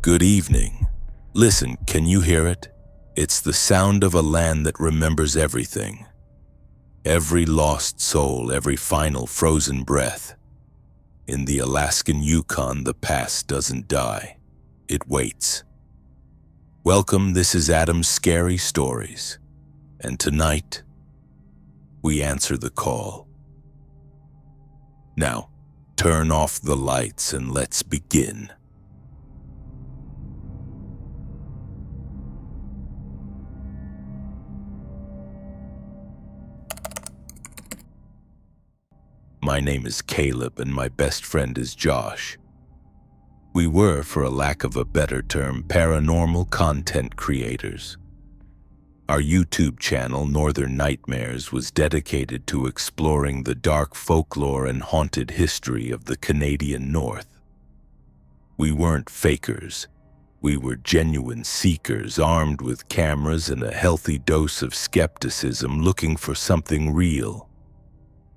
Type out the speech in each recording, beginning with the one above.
Good evening. Listen, can you hear it? It's the sound of a land that remembers everything. Every lost soul, every final frozen breath. In the Alaskan Yukon, the past doesn't die. It waits. Welcome, this is Adam's Scary Stories. And tonight, we answer the call. Now, turn off the lights and let's begin. My name is Caleb and my best friend is Josh. We were, for a lack of a better term, paranormal content creators. Our YouTube channel, Northern Nightmares, was dedicated to exploring the dark folklore and haunted history of the Canadian North. We weren't fakers. We were genuine seekers, armed with cameras and a healthy dose of skepticism, looking for something real.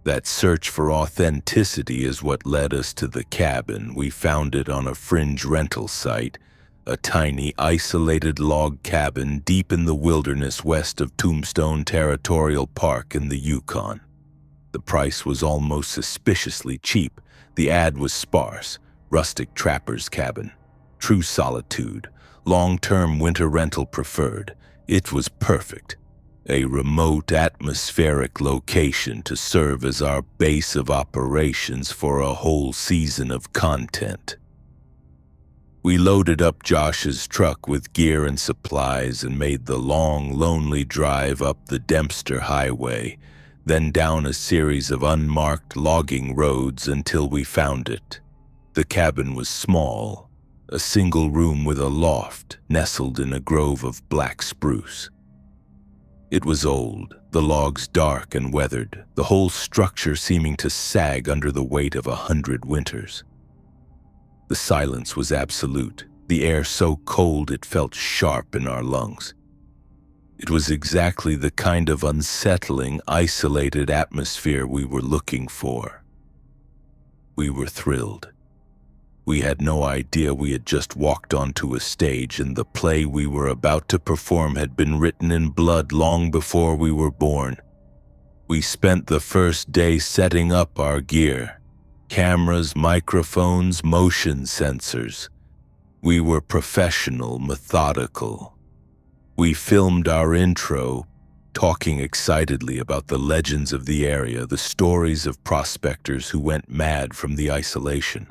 That search for authenticity is what led us to the cabin. We found it on a fringe rental site, a tiny, isolated log cabin deep in the wilderness west of Tombstone Territorial Park in the Yukon. The price was almost suspiciously cheap. The ad was sparse: rustic trapper's cabin, true solitude, long-term winter rental preferred. It was perfect. A remote, atmospheric location to serve as our base of operations for a whole season of content. We loaded up Josh's truck with gear and supplies and made the long, lonely drive up the Dempster Highway, then down a series of unmarked logging roads until we found it. The cabin was small, a single room with a loft nestled in a grove of black spruce. It was old, the logs dark and weathered, the whole structure seeming to sag under the weight of 100 winters. The silence was absolute, the air so cold it felt sharp in our lungs. It was exactly the kind of unsettling, isolated atmosphere we were looking for. We were thrilled. We had no idea we had just walked onto a stage, and the play we were about to perform had been written in blood long before we were born. We spent the first day setting up our gear: cameras, microphones, motion sensors. We were professional, methodical. We filmed our intro, talking excitedly about the legends of the area, the stories of prospectors who went mad from the isolation,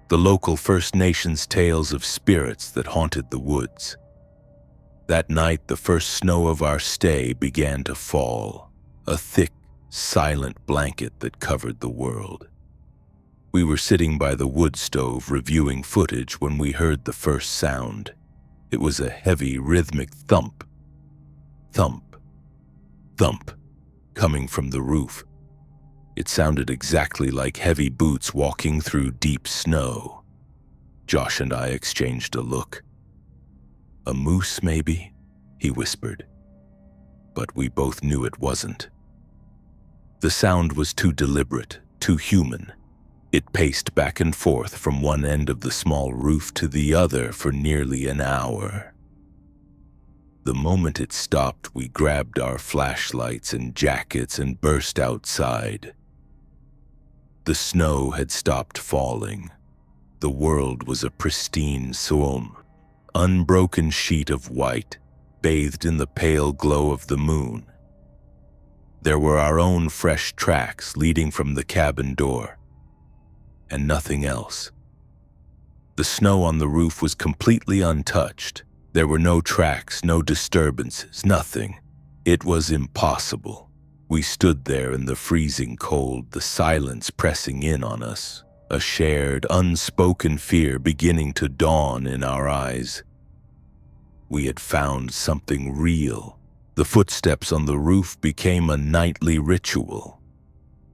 the local First Nations tales of spirits that haunted the woods. That night, the first snow of our stay began to fall, a thick, silent blanket that covered the world. We were sitting by the wood stove reviewing footage when we heard the first sound. It was a heavy, rhythmic thump, thump, thump, coming from the roof. It sounded exactly like heavy boots walking through deep snow. Josh and I exchanged a look. "A moose, maybe?" he whispered. But we both knew it wasn't. The sound was too deliberate, too human. It paced back and forth from one end of the small roof to the other for nearly an hour. The moment it stopped, we grabbed our flashlights and jackets and burst outside. The snow had stopped falling. The world was a pristine Somme, unbroken sheet of white, bathed in the pale glow of the moon. There were our own fresh tracks leading from the cabin door, and nothing else. The snow on the roof was completely untouched. There were no tracks, no disturbances, nothing. It was impossible. We stood there in the freezing cold, the silence pressing in on us, a shared, unspoken fear beginning to dawn in our eyes. We had found something real. The footsteps on the roof became a nightly ritual,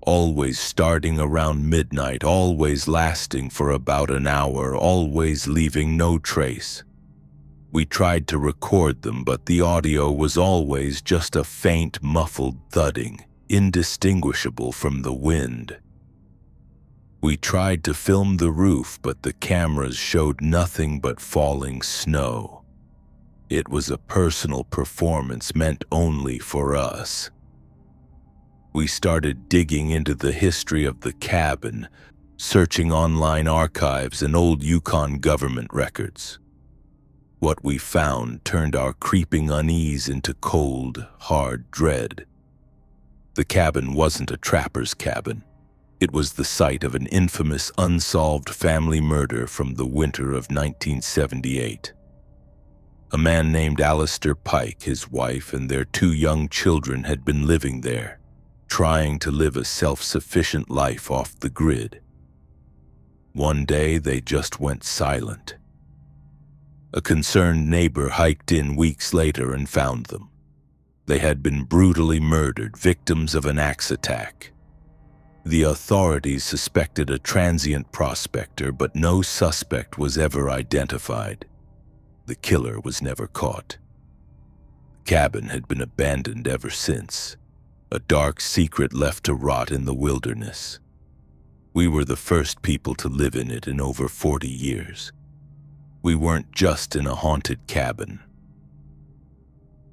always starting around midnight, always lasting for about an hour, always leaving no trace. We tried to record them, but the audio was always just a faint, muffled thudding, indistinguishable from the wind. We tried to film the roof, but the cameras showed nothing but falling snow. It was a personal performance meant only for us. We started digging into the history of the cabin, searching online archives and old Yukon government records. What we found turned our creeping unease into cold, hard dread. The cabin wasn't a trapper's cabin. It was the site of an infamous unsolved family murder from the winter of 1978. A man named Alistair Pike, his wife, and their 2 young children had been living there, trying to live a self-sufficient life off the grid. One day, they just went silent. A concerned neighbor hiked in weeks later and found them. They had been brutally murdered, victims of an axe attack. The authorities suspected a transient prospector, but no suspect was ever identified. The killer was never caught. The cabin had been abandoned ever since, a dark secret left to rot in the wilderness. We were the first people to live in it in over 40 years. We weren't just in a haunted cabin.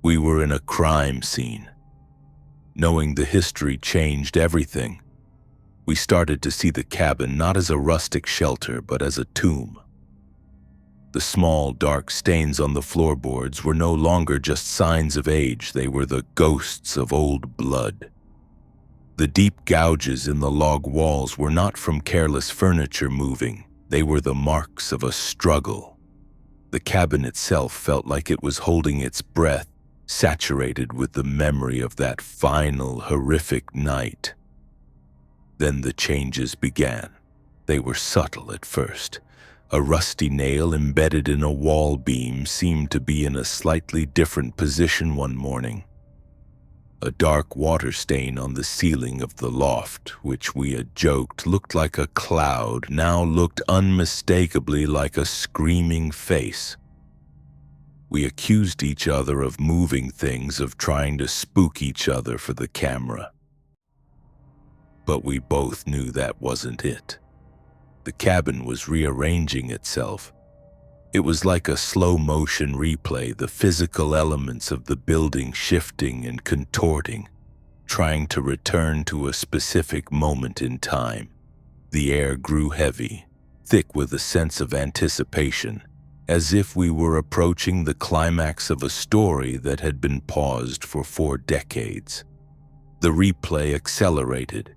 We were in a crime scene. Knowing the history changed everything. We started to see the cabin not as a rustic shelter, but as a tomb. The small, dark stains on the floorboards were no longer just signs of age, they were the ghosts of old blood. The deep gouges in the log walls were not from careless furniture moving, they were the marks of a struggle. The cabin itself felt like it was holding its breath, saturated with the memory of that final, horrific night. Then the changes began. They were subtle at first. A rusty nail embedded in a wall beam seemed to be in a slightly different position one morning. A dark water stain on the ceiling of the loft, which we had joked looked like a cloud, now looked unmistakably like a screaming face. We accused each other of moving things, of trying to spook each other for the camera. But we both knew that wasn't it. The cabin was rearranging itself. It was like a slow-motion replay, the physical elements of the building shifting and contorting, trying to return to a specific moment in time. The air grew heavy, thick with a sense of anticipation, as if we were approaching the climax of a story that had been paused for 4 decades. The replay accelerated.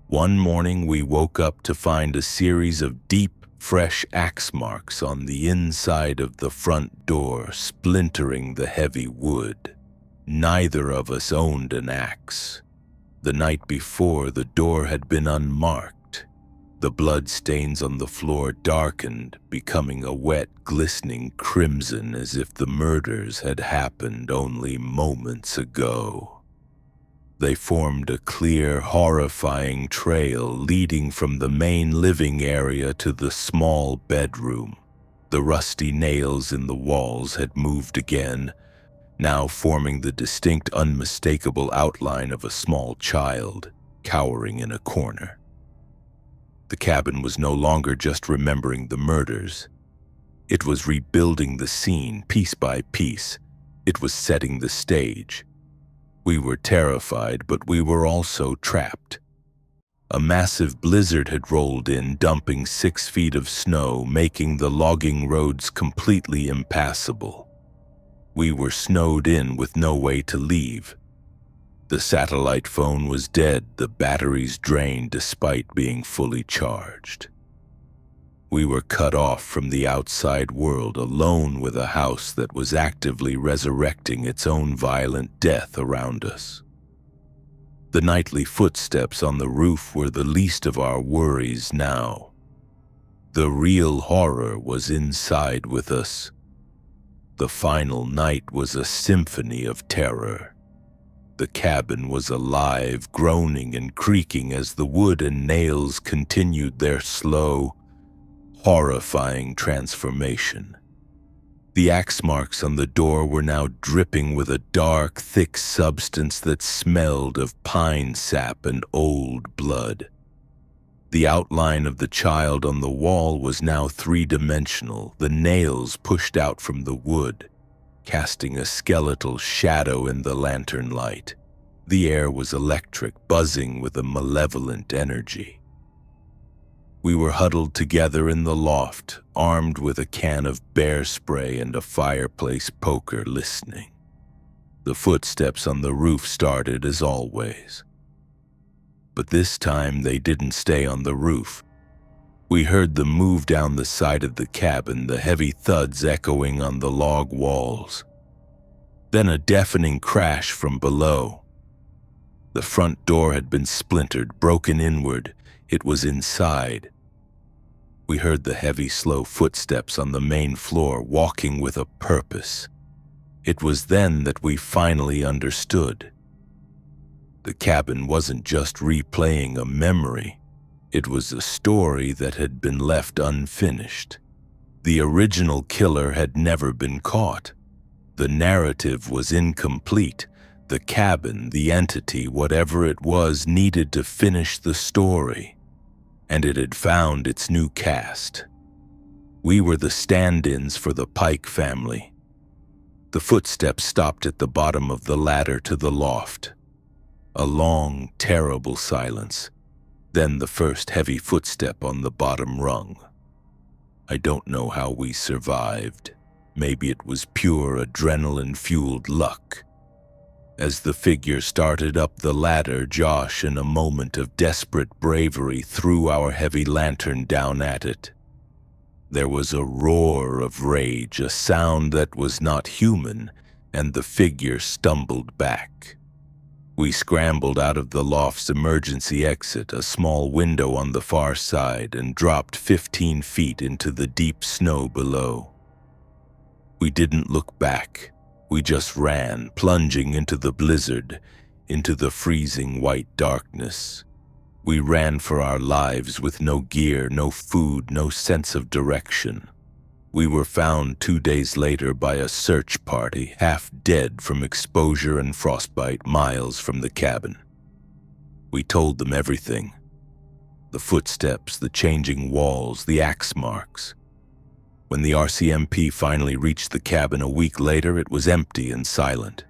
One morning we woke up to find a series of deep, fresh axe marks on the inside of the front door, splintering the heavy wood. Neither of us owned an axe. The night before, the door had been unmarked. The blood stains on the floor darkened, becoming a wet, glistening crimson as if the murders had happened only moments ago. They formed a clear, horrifying trail leading from the main living area to the small bedroom. The rusty nails in the walls had moved again, now forming the distinct, unmistakable outline of a small child cowering in a corner. The cabin was no longer just remembering the murders. It was rebuilding the scene piece by piece. It was setting the stage. We were terrified, but we were also trapped. A massive blizzard had rolled in, dumping 6 feet of snow, making the logging roads completely impassable. We were snowed in with no way to leave. The satellite phone was dead, the batteries drained despite being fully charged. We were cut off from the outside world, alone with a house that was actively resurrecting its own violent death around us. The nightly footsteps on the roof were the least of our worries now. The real horror was inside with us. The final night was a symphony of terror. The cabin was alive, groaning and creaking as the wood and nails continued their slow, horrifying transformation. The axe marks on the door were now dripping with a dark, thick substance that smelled of pine sap and old blood. The outline of the child on the wall was now three-dimensional, the nails pushed out from the wood, casting a skeletal shadow in the lantern light. The air was electric, buzzing with a malevolent energy. We were huddled together in the loft, armed with a can of bear spray and a fireplace poker, listening. The footsteps on the roof started as always. But this time they didn't stay on the roof. We heard them move down the side of the cabin, the heavy thuds echoing on the log walls. Then a deafening crash from below. The front door had been splintered, broken inward. It was inside. We heard the heavy, slow footsteps on the main floor, walking with a purpose. It was then that we finally understood. The cabin wasn't just replaying a memory. It was a story that had been left unfinished. The original killer had never been caught. The narrative was incomplete. The cabin, the entity, whatever it was, needed to finish the story. And it had found its new cast. We were the stand-ins for the Pike family. The footsteps stopped at the bottom of the ladder to the loft. A long, terrible silence. Then the first heavy footstep on the bottom rung. I don't know how we survived. Maybe it was pure adrenaline-fueled luck. As the figure started up the ladder, Josh, in a moment of desperate bravery, threw our heavy lantern down at it. There was a roar of rage, a sound that was not human, and the figure stumbled back. We scrambled out of the loft's emergency exit, a small window on the far side, and dropped 15 feet into the deep snow below. We didn't look back. We just ran, plunging into the blizzard, into the freezing white darkness. We ran for our lives with no gear, no food, no sense of direction. We were found 2 days later by a search party, half dead from exposure and frostbite, miles from the cabin. We told them everything. The footsteps, the changing walls, the axe marks. When the RCMP finally reached the cabin a week later, it was empty and silent.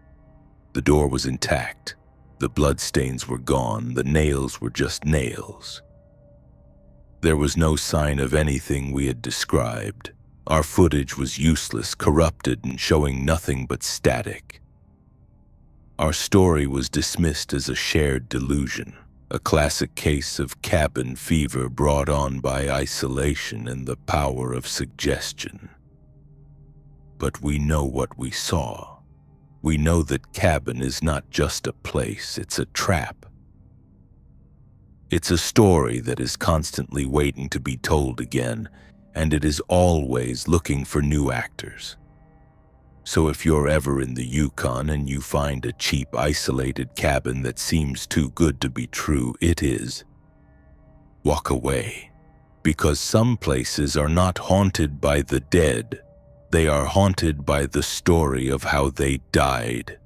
The door was intact. The bloodstains were gone. The nails were just nails. There was no sign of anything we had described. Our footage was useless, corrupted, and showing nothing but static. Our story was dismissed as a shared delusion, a classic case of cabin fever brought on by isolation and the power of suggestion. But we know what we saw. We know that cabin is not just a place, it's a trap. It's a story that is constantly waiting to be told again, and it is always looking for new actors. So if you're ever in the Yukon and you find a cheap, isolated cabin that seems too good to be true, it is. Walk away, because some places are not haunted by the dead. They are haunted by the story of how they died.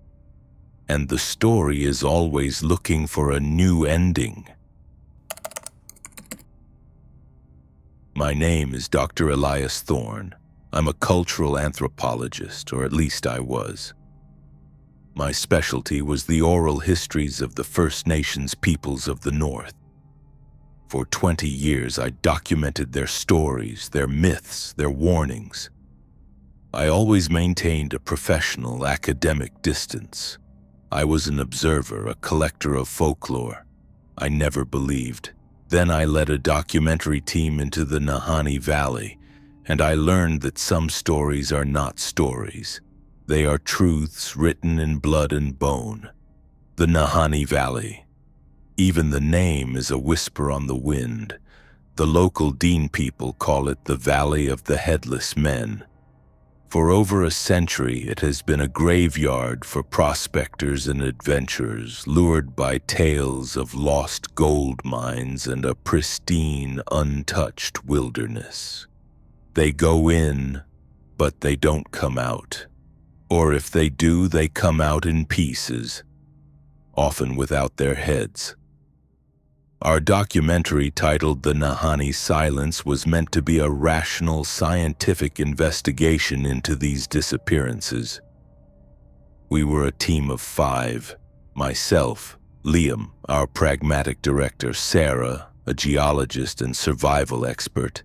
And the story is always looking for a new ending. My name is Dr. Elias Thorne. I'm a cultural anthropologist, or at least I was. My specialty was the oral histories of the First Nations peoples of the North. For 20 years, I documented their stories, their myths, their warnings. I always maintained a professional, academic distance. I was an observer, a collector of folklore. I never believed. Then I led a documentary team into the Nahanni Valley, and I learned that some stories are not stories. They are truths written in blood and bone. The Nahanni Valley. Even the name is a whisper on the wind. The local Dean people call it the Valley of the Headless Men. For over a century, it has been a graveyard for prospectors and adventurers lured by tales of lost gold mines and a pristine, untouched wilderness. They go in, but they don't come out. Or if they do, they come out in pieces, often without their heads. Our documentary titled The Nahanni Silence was meant to be a rational, scientific investigation into these disappearances. We were a team of 5, myself, Liam, our pragmatic director, Sarah, a geologist and survival expert,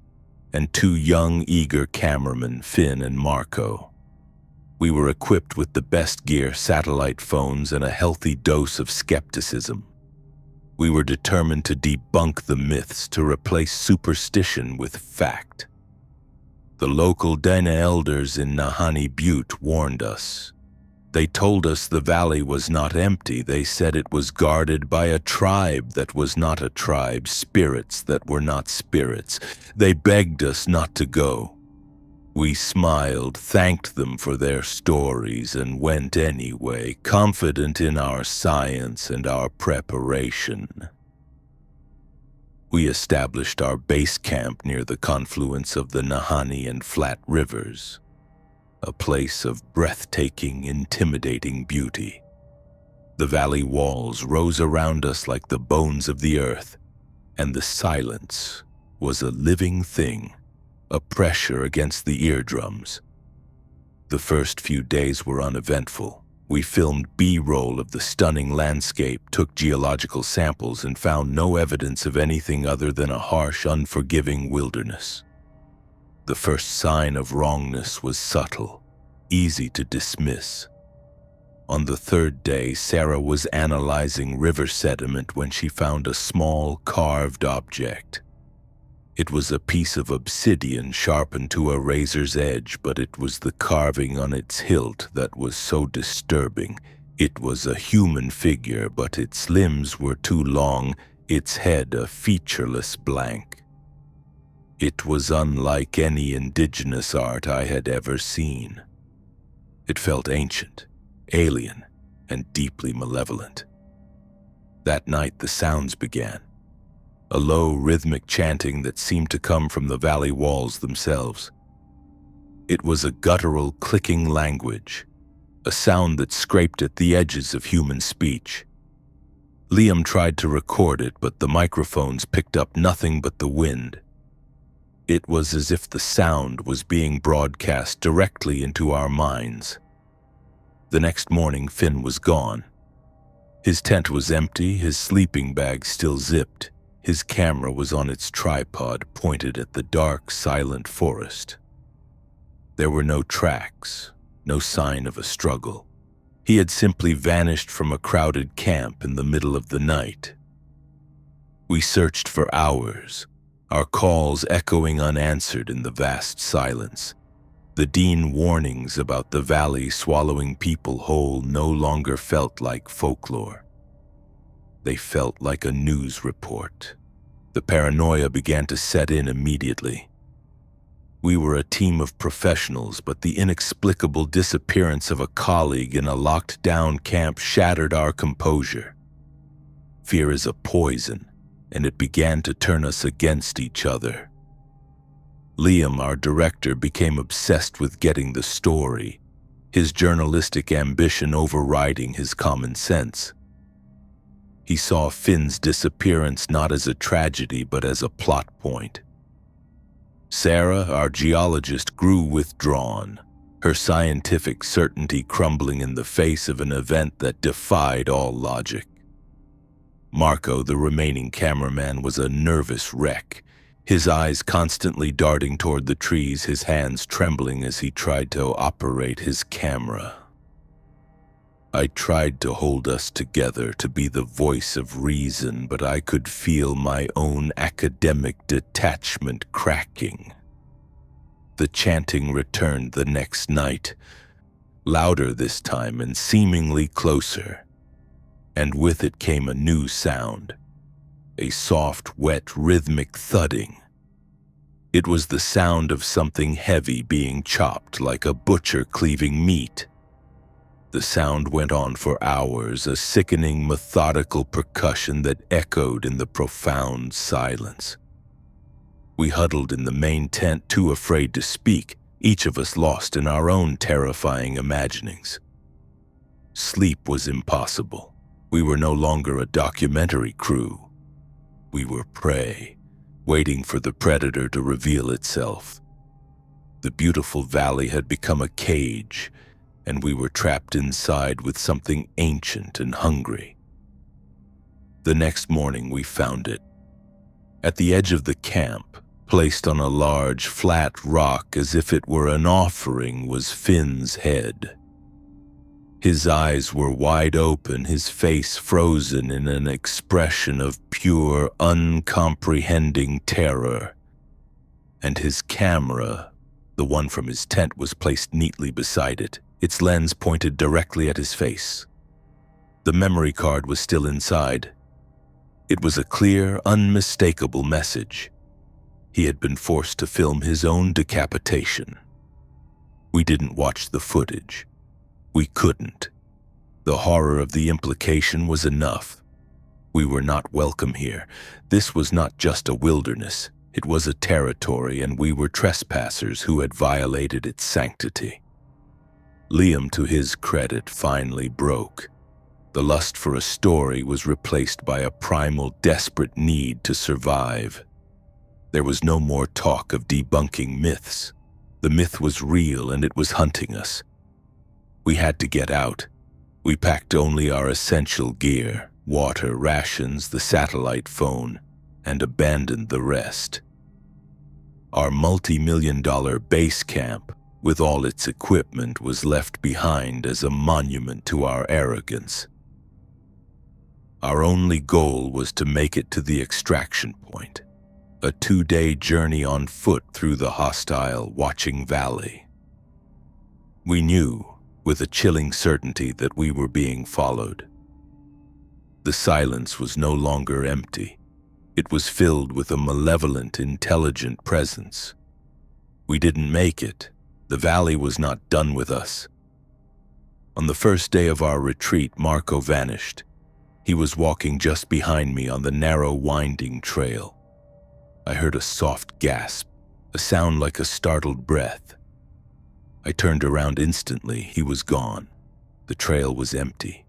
and 2 young, eager cameramen, Finn and Marco. We were equipped with the best gear, satellite phones, and a healthy dose of skepticism. We were determined to debunk the myths, to replace superstition with fact. The local Dana elders in Nahanni Butte warned us. They told us the valley was not empty. They said it was guarded by a tribe that was not a tribe, spirits that were not spirits. They begged us not to go. We smiled, thanked them for their stories, and went anyway, confident in our science and our preparation. We established our base camp near the confluence of the Nahanni and Flat Rivers, a place of breathtaking, intimidating beauty. The valley walls rose around us like the bones of the earth, and the silence was a living thing, a pressure against the eardrums. The first few days were uneventful. We filmed B-roll of the stunning landscape, took geological samples, and found no evidence of anything other than a harsh, unforgiving wilderness. The first sign of wrongness was subtle, easy to dismiss. On the 3rd day, Sarah was analyzing river sediment when she found a small, carved object. It was a piece of obsidian sharpened to a razor's edge, but it was the carving on its hilt that was so disturbing. It was a human figure, but its limbs were too long, its head a featureless blank. It was unlike any indigenous art I had ever seen. It felt ancient, alien, and deeply malevolent. That night the sounds began. A low, rhythmic chanting that seemed to come from the valley walls themselves. It was a guttural, clicking language, a sound that scraped at the edges of human speech. Liam tried to record it, but the microphones picked up nothing but the wind. It was as if the sound was being broadcast directly into our minds. The next morning, Finn was gone. His tent was empty, his sleeping bag still zipped. His camera was on its tripod, pointed at the dark, silent forest. There were no tracks, no sign of a struggle. He had simply vanished from a crowded camp in the middle of the night. We searched for hours, our calls echoing unanswered in the vast silence. The Dean warnings about the valley swallowing people whole no longer felt like folklore. They felt like a news report. The paranoia began to set in immediately. We were a team of professionals, but the inexplicable disappearance of a colleague in a locked-down camp shattered our composure. Fear is a poison, and it began to turn us against each other. Liam, our director, became obsessed with getting the story, his journalistic ambition overriding his common sense. He saw Finn's disappearance not as a tragedy, but as a plot point. Sarah, our geologist, grew withdrawn, her scientific certainty crumbling in the face of an event that defied all logic. Marco, the remaining cameraman, was a nervous wreck, his eyes constantly darting toward the trees, his hands trembling as he tried to operate his camera. I tried to hold us together, to be the voice of reason, but I could feel my own academic detachment cracking. The chanting returned the next night, louder this time and seemingly closer. And with it came a new sound, a soft, wet, rhythmic thudding. It was the sound of something heavy being chopped, like a butcher cleaving meat. The sound went on for hours, a sickening, methodical percussion that echoed in the profound silence. We huddled in the main tent, too afraid to speak, each of us lost in our own terrifying imaginings. Sleep was impossible. We were no longer a documentary crew. We were prey, waiting for the predator to reveal itself. The beautiful valley had become a cage, and we were trapped inside with something ancient and hungry. The next morning we found it. At the edge of the camp, placed on a large, flat rock as if it were an offering, was Finn's head. His eyes were wide open, his face frozen in an expression of pure, uncomprehending terror. And his camera, the one from his tent, was placed neatly beside it, its lens pointed directly at his face. The memory card was still inside. It was a clear, unmistakable message. He had been forced to film his own decapitation. We didn't watch the footage. We couldn't. The horror of the implication was enough. We were not welcome here. This was not just a wilderness. It was a territory, and we were trespassers who had violated its sanctity. Liam, to his credit, finally broke. The lust for a story was replaced by a primal, desperate need to survive. There was no more talk of debunking myths. The myth was real, and it was hunting us. We had to get out. We packed only our essential gear, water, rations, the satellite phone, and abandoned the rest. Our multi-million-dollar base camp, with all its equipment, was left behind as a monument to our arrogance. Our only goal was to make it to the extraction point, a 2-day journey on foot through the hostile Watching Valley. We knew, with a chilling certainty, that we were being followed. The silence was no longer empty. It was filled with a malevolent, intelligent presence. We didn't make it. The valley was not done with us. On the first day of our retreat, Marco vanished. He was walking just behind me on the narrow, winding trail. I heard a soft gasp, a sound like a startled breath. I turned around instantly. He was gone. The trail was empty.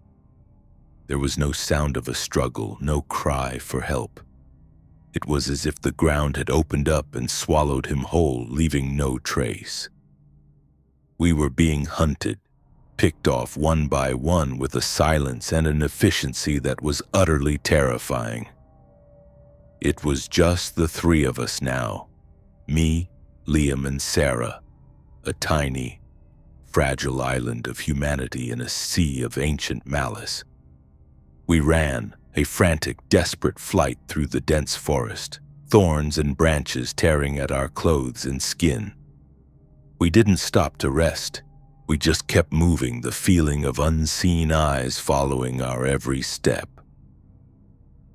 There was no sound of a struggle, no cry for help. It was as if the ground had opened up and swallowed him whole, leaving no trace. We were being hunted, picked off one by one with a silence and an efficiency that was utterly terrifying. It was just the three of us now, me, Liam, and Sarah, a tiny, fragile island of humanity in a sea of ancient malice. We ran, a frantic, desperate flight through the dense forest, thorns and branches tearing at our clothes and skin. We didn't stop to rest. We just kept moving, the feeling of unseen eyes following our every step.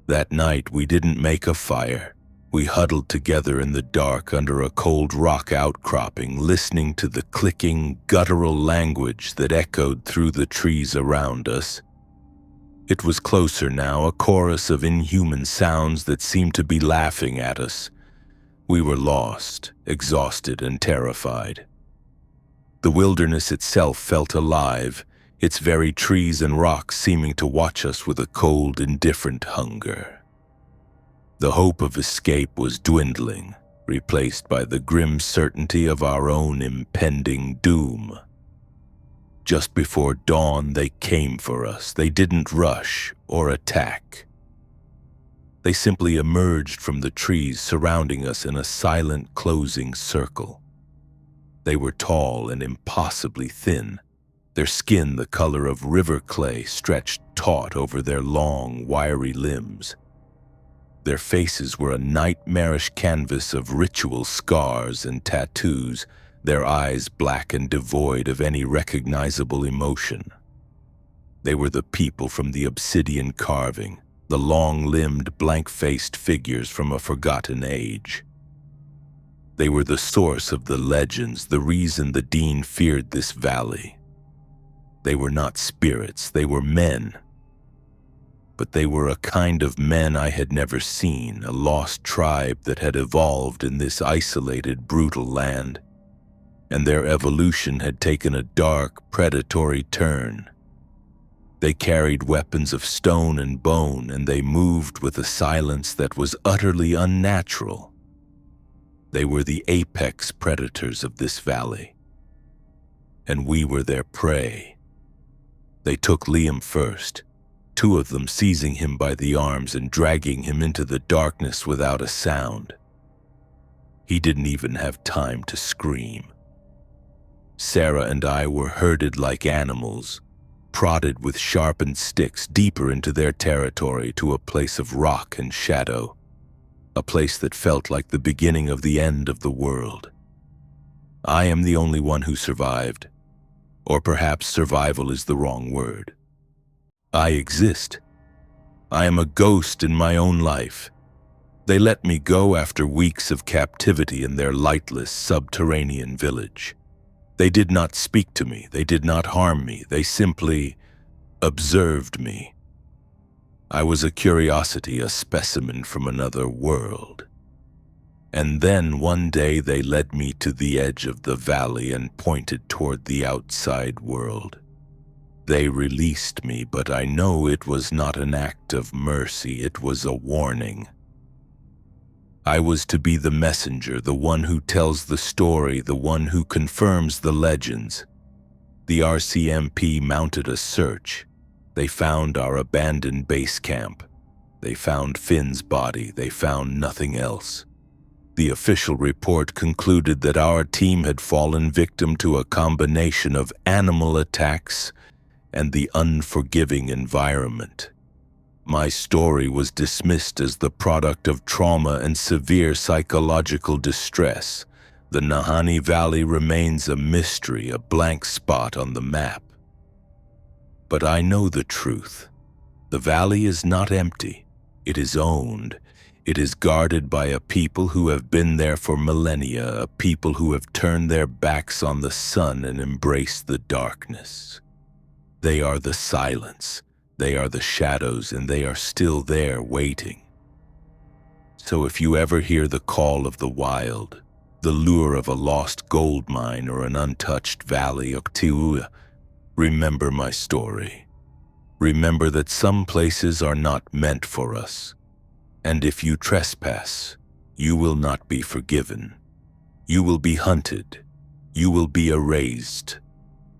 That night, we didn't make a fire. We huddled together in the dark under a cold rock outcropping, listening to the clicking, guttural language that echoed through the trees around us. It was closer now, a chorus of inhuman sounds that seemed to be laughing at us. We were lost, exhausted, and terrified. The wilderness itself felt alive, its very trees and rocks seeming to watch us with a cold, indifferent hunger. The hope of escape was dwindling, replaced by the grim certainty of our own impending doom. Just before dawn, they came for us. They didn't rush or attack. They simply emerged from the trees surrounding us in a silent, closing circle. They were tall and impossibly thin, their skin the color of river clay stretched taut over their long, wiry limbs. Their faces were a nightmarish canvas of ritual scars and tattoos, their eyes black and devoid of any recognizable emotion. They were the people from the obsidian carving, the long-limbed, blank-faced figures from a forgotten age. They were the source of the legends, the reason the Dean feared this valley. They were not spirits, they were men. But they were a kind of men I had never seen, a lost tribe that had evolved in this isolated, brutal land. And their evolution had taken a dark, predatory turn. They carried weapons of stone and bone, and they moved with a silence that was utterly unnatural. They were the apex predators of this valley, and we were their prey. They took Liam first, two of them seizing him by the arms and dragging him into the darkness without a sound. He didn't even have time to scream. Sarah and I were herded like animals, prodded with sharpened sticks deeper into their territory to a place of rock and shadow, a place that felt like the beginning of the end of the world. I am the only one who survived, or perhaps survival is the wrong word. I exist. I am a ghost in my own life. They let me go after weeks of captivity in their lightless subterranean village. They did not speak to me, they did not harm me, they simply observed me. I was a curiosity, a specimen from another world. And then one day they led me to the edge of the valley and pointed toward the outside world. They released me, but I know it was not an act of mercy, it was a warning. I was to be the messenger, the one who tells the story, the one who confirms the legends. The RCMP mounted a search. They found our abandoned base camp. They found Finn's body. They found nothing else. The official report concluded that our team had fallen victim to a combination of animal attacks and the unforgiving environment. My story was dismissed as the product of trauma and severe psychological distress. The Nahanni Valley remains a mystery, a blank spot on the map. But I know the truth. The valley is not empty. It is owned. It is guarded by a people who have been there for millennia, a people who have turned their backs on the sun and embraced the darkness. They are the silence. They are the shadows, and they are still there waiting. So if you ever hear the call of the wild, the lure of a lost gold mine or an untouched valley, remember my story. Remember that some places are not meant for us, and if you trespass, you will not be forgiven. You will be hunted. You will be erased.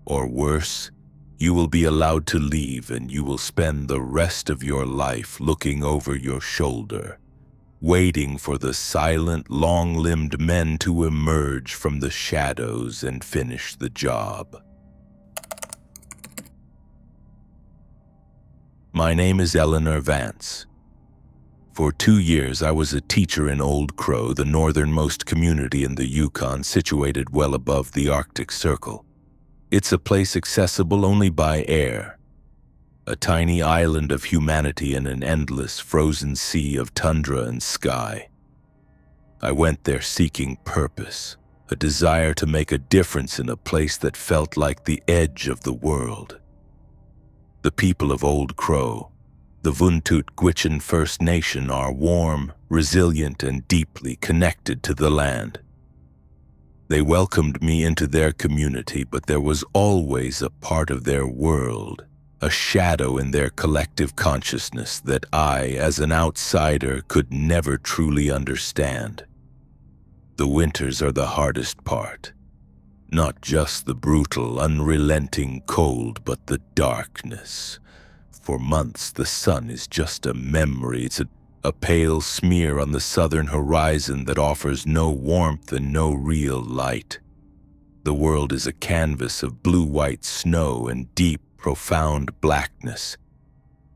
Or worse, you will be allowed to leave, and you will spend the rest of your life looking over your shoulder, waiting for the silent, long-limbed men to emerge from the shadows and finish the job. My name is Eleanor Vance. For 2 years, I was a teacher in Old Crow, the northernmost community in the Yukon, situated well above the Arctic Circle. It's a place accessible only by air, a tiny island of humanity in an endless frozen sea of tundra and sky. I went there seeking purpose, a desire to make a difference in a place that felt like the edge of the world. The people of Old Crow, the Vuntut Gwich'in First Nation, are warm, resilient, and deeply connected to the land. They welcomed me into their community, but there was always a part of their world, a shadow in their collective consciousness that I, as an outsider, could never truly understand. The winters are the hardest part. Not just the brutal, unrelenting cold, but the darkness. For months, the sun is just a memory. It's a pale smear on the southern horizon that offers no warmth and no real light. The world is a canvas of blue-white snow and deep, profound blackness.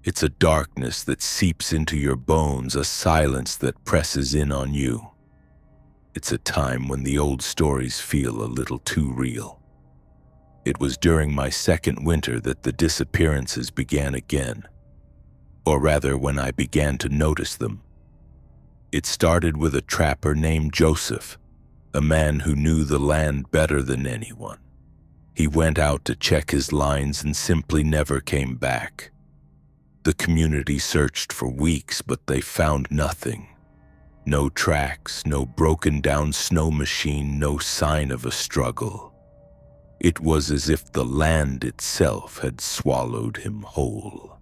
It's a darkness that seeps into your bones, a silence that presses in on you. It's a time when the old stories feel a little too real. It was during my second winter that the disappearances began again. Or rather, when I began to notice them. It started with a trapper named Joseph, a man who knew the land better than anyone. He went out to check his lines and simply never came back. The community searched for weeks, but they found nothing. No tracks, no broken-down snow machine, no sign of a struggle. It was as if the land itself had swallowed him whole.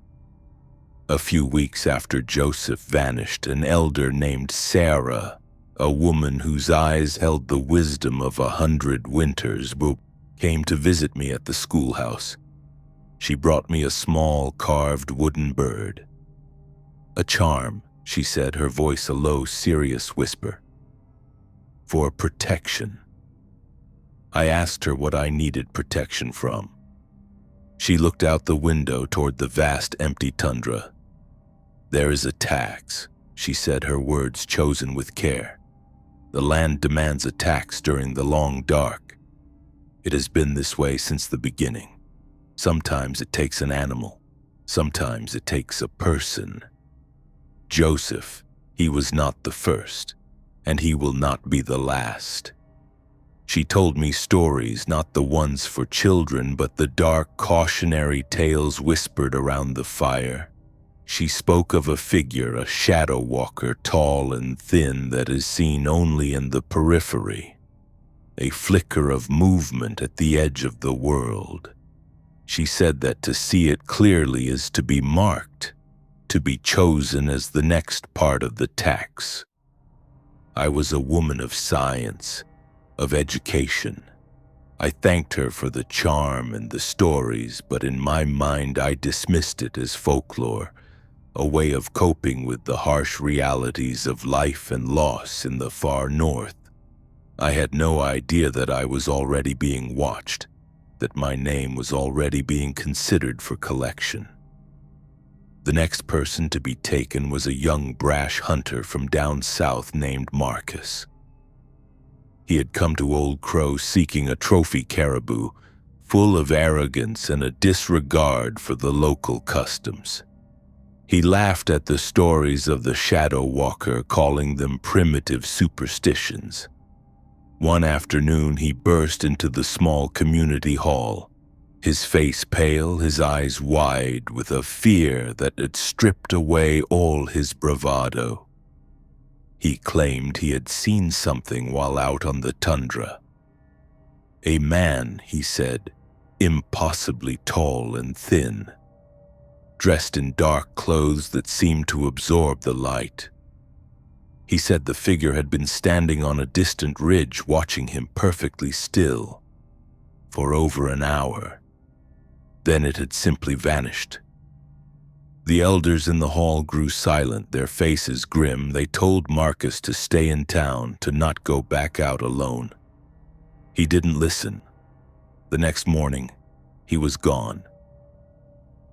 A few weeks after Joseph vanished, an elder named Sarah, a woman whose eyes held the wisdom of 100 winters, came to visit me at the schoolhouse. She brought me a small carved wooden bird. "A charm," she said, her voice a low, serious whisper. "For protection." I asked her what I needed protection from. She looked out the window toward the vast empty tundra. "There is a tax," she said, her words chosen with care. "The land demands a tax during the long dark. It has been this way since the beginning. Sometimes it takes an animal. Sometimes it takes a person. Joseph, he was not the first, and he will not be the last." She told me stories, not the ones for children, but the dark, cautionary tales whispered around the fire. She spoke of a figure, a shadow walker, tall and thin, that is seen only in the periphery, a flicker of movement at the edge of the world. She said that to see it clearly is to be marked, to be chosen as the next part of the tax. I was a woman of science, of education. I thanked her for the charm and the stories, but in my mind I dismissed it as folklore, a way of coping with the harsh realities of life and loss in the far north. I had no idea that I was already being watched, that my name was already being considered for collection. The next person to be taken was a young brash hunter from down south named Marcus. He had come to Old Crow seeking a trophy caribou, full of arrogance and a disregard for the local customs. He laughed at the stories of the shadow walker, calling them primitive superstitions. One afternoon, he burst into the small community hall, his face pale, his eyes wide with a fear that had stripped away all his bravado. He claimed he had seen something while out on the tundra. A man, he said, impossibly tall and thin, dressed in dark clothes that seemed to absorb the light. He said the figure had been standing on a distant ridge watching him perfectly still for over an hour. Then it had simply vanished. The elders in the hall grew silent, their faces grim. They told Marcus to stay in town, to not go back out alone. He didn't listen. The next morning, he was gone.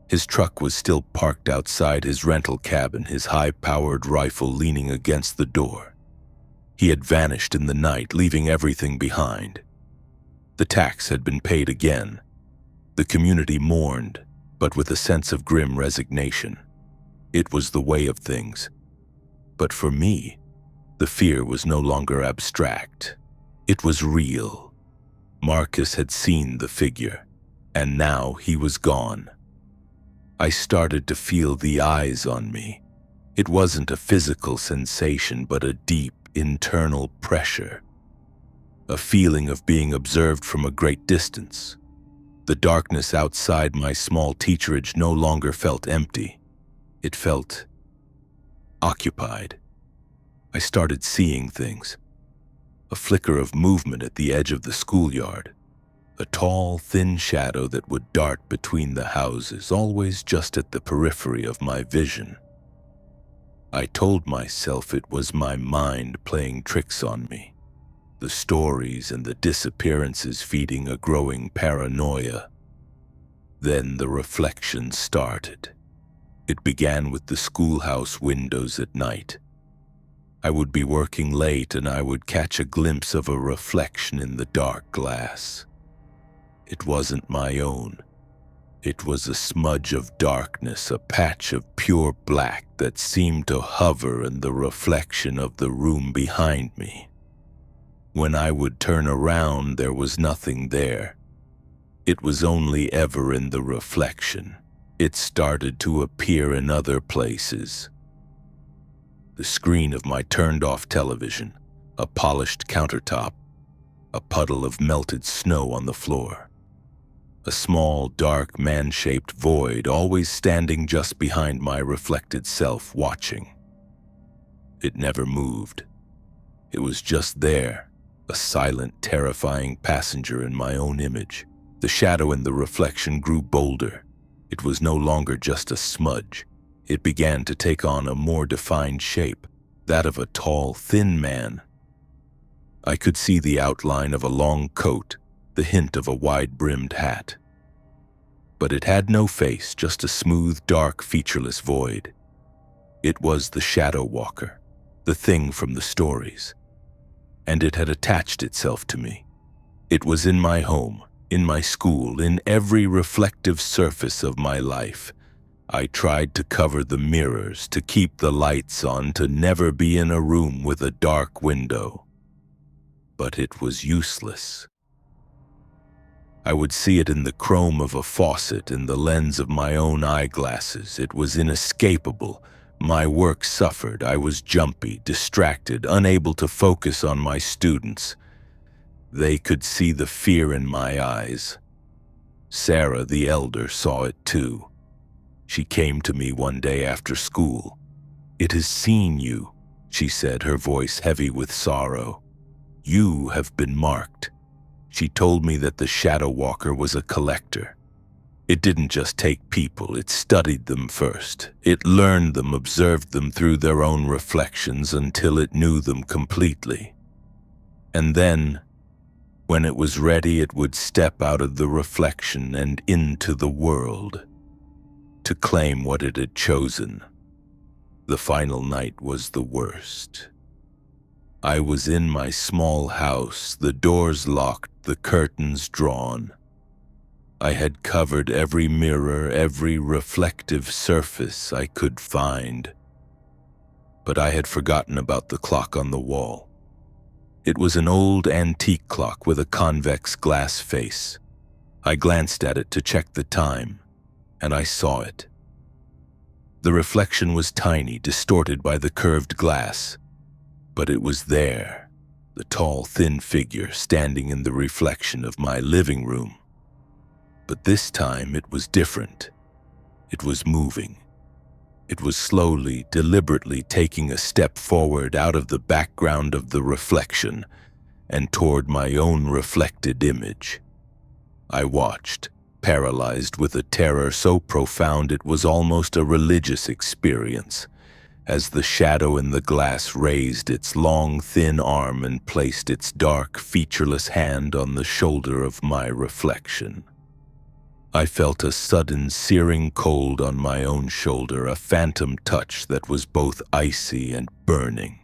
His truck was still parked outside his rental cabin, his high-powered rifle leaning against the door. He had vanished in the night, leaving everything behind. The tax had been paid again. The community mourned, but with a sense of grim resignation. It was the way of things. But for me, the fear was no longer abstract. It was real. Marcus had seen the figure, and now he was gone. I started to feel the eyes on me. It wasn't a physical sensation, but a deep internal pressure. A feeling of being observed from a great distance. The darkness outside my small teacherage no longer felt empty. It felt occupied. I started seeing things. A flicker of movement at the edge of the schoolyard. A tall, thin shadow that would dart between the houses, always just at the periphery of my vision. I told myself it was my mind playing tricks on me. The stories and the disappearances feeding a growing paranoia. Then the reflection started. It began with the schoolhouse windows at night. I would be working late and I would catch a glimpse of a reflection in the dark glass. It wasn't my own. It was a smudge of darkness, a patch of pure black that seemed to hover in the reflection of the room behind me. When I would turn around, there was nothing there. It was only ever in the reflection. It started to appear in other places. The screen of my turned-off television, a polished countertop, a puddle of melted snow on the floor. a small, dark, man-shaped void always standing just behind my reflected self, watching. It never moved. It was just there, a silent, terrifying passenger in my own image. The shadow in the reflection grew bolder. It was no longer just a smudge. It began to take on a more defined shape, that of a tall, thin man. I could see the outline of a long coat, the hint of a wide-brimmed hat. But it had no face, just a smooth, dark, featureless void. It was the Shadow Walker, the thing from the stories. And it had attached itself to me. It was in my home, in my school, in every reflective surface of my life. I tried to cover the mirrors, to keep the lights on, to never be in a room with a dark window. But it was useless. I would see it in the chrome of a faucet, in the lens of my own eyeglasses. It was inescapable. My work suffered. I was jumpy, distracted, unable to focus on my students. They could see the fear in my eyes. Sarah, the elder, saw it too. She came to me one day after school. "It has seen you," she said, her voice heavy with sorrow. "You have been marked." She told me that the Shadow Walker was a collector. It didn't just take people, it studied them first. It learned them, observed them through their own reflections until it knew them completely. And then, when it was ready, it would step out of the reflection and into the world to claim what it had chosen. The final night was the worst. I was in my small house, the doors locked, the curtains drawn. I had covered every mirror, every reflective surface I could find. But I had forgotten about the clock on the wall. It was an old antique clock with a convex glass face. I glanced at it to check the time, and I saw it. The reflection was tiny, distorted by the curved glass. But it was there, the tall, thin figure standing in the reflection of my living room. But this time it was different. It was moving. It was slowly, deliberately taking a step forward out of the background of the reflection and toward my own reflected image. I watched, paralyzed with a terror so profound it was almost a religious experience, as the shadow in the glass raised its long, thin arm and placed its dark, featureless hand on the shoulder of my reflection. I felt a sudden, searing cold on my own shoulder, a phantom touch that was both icy and burning.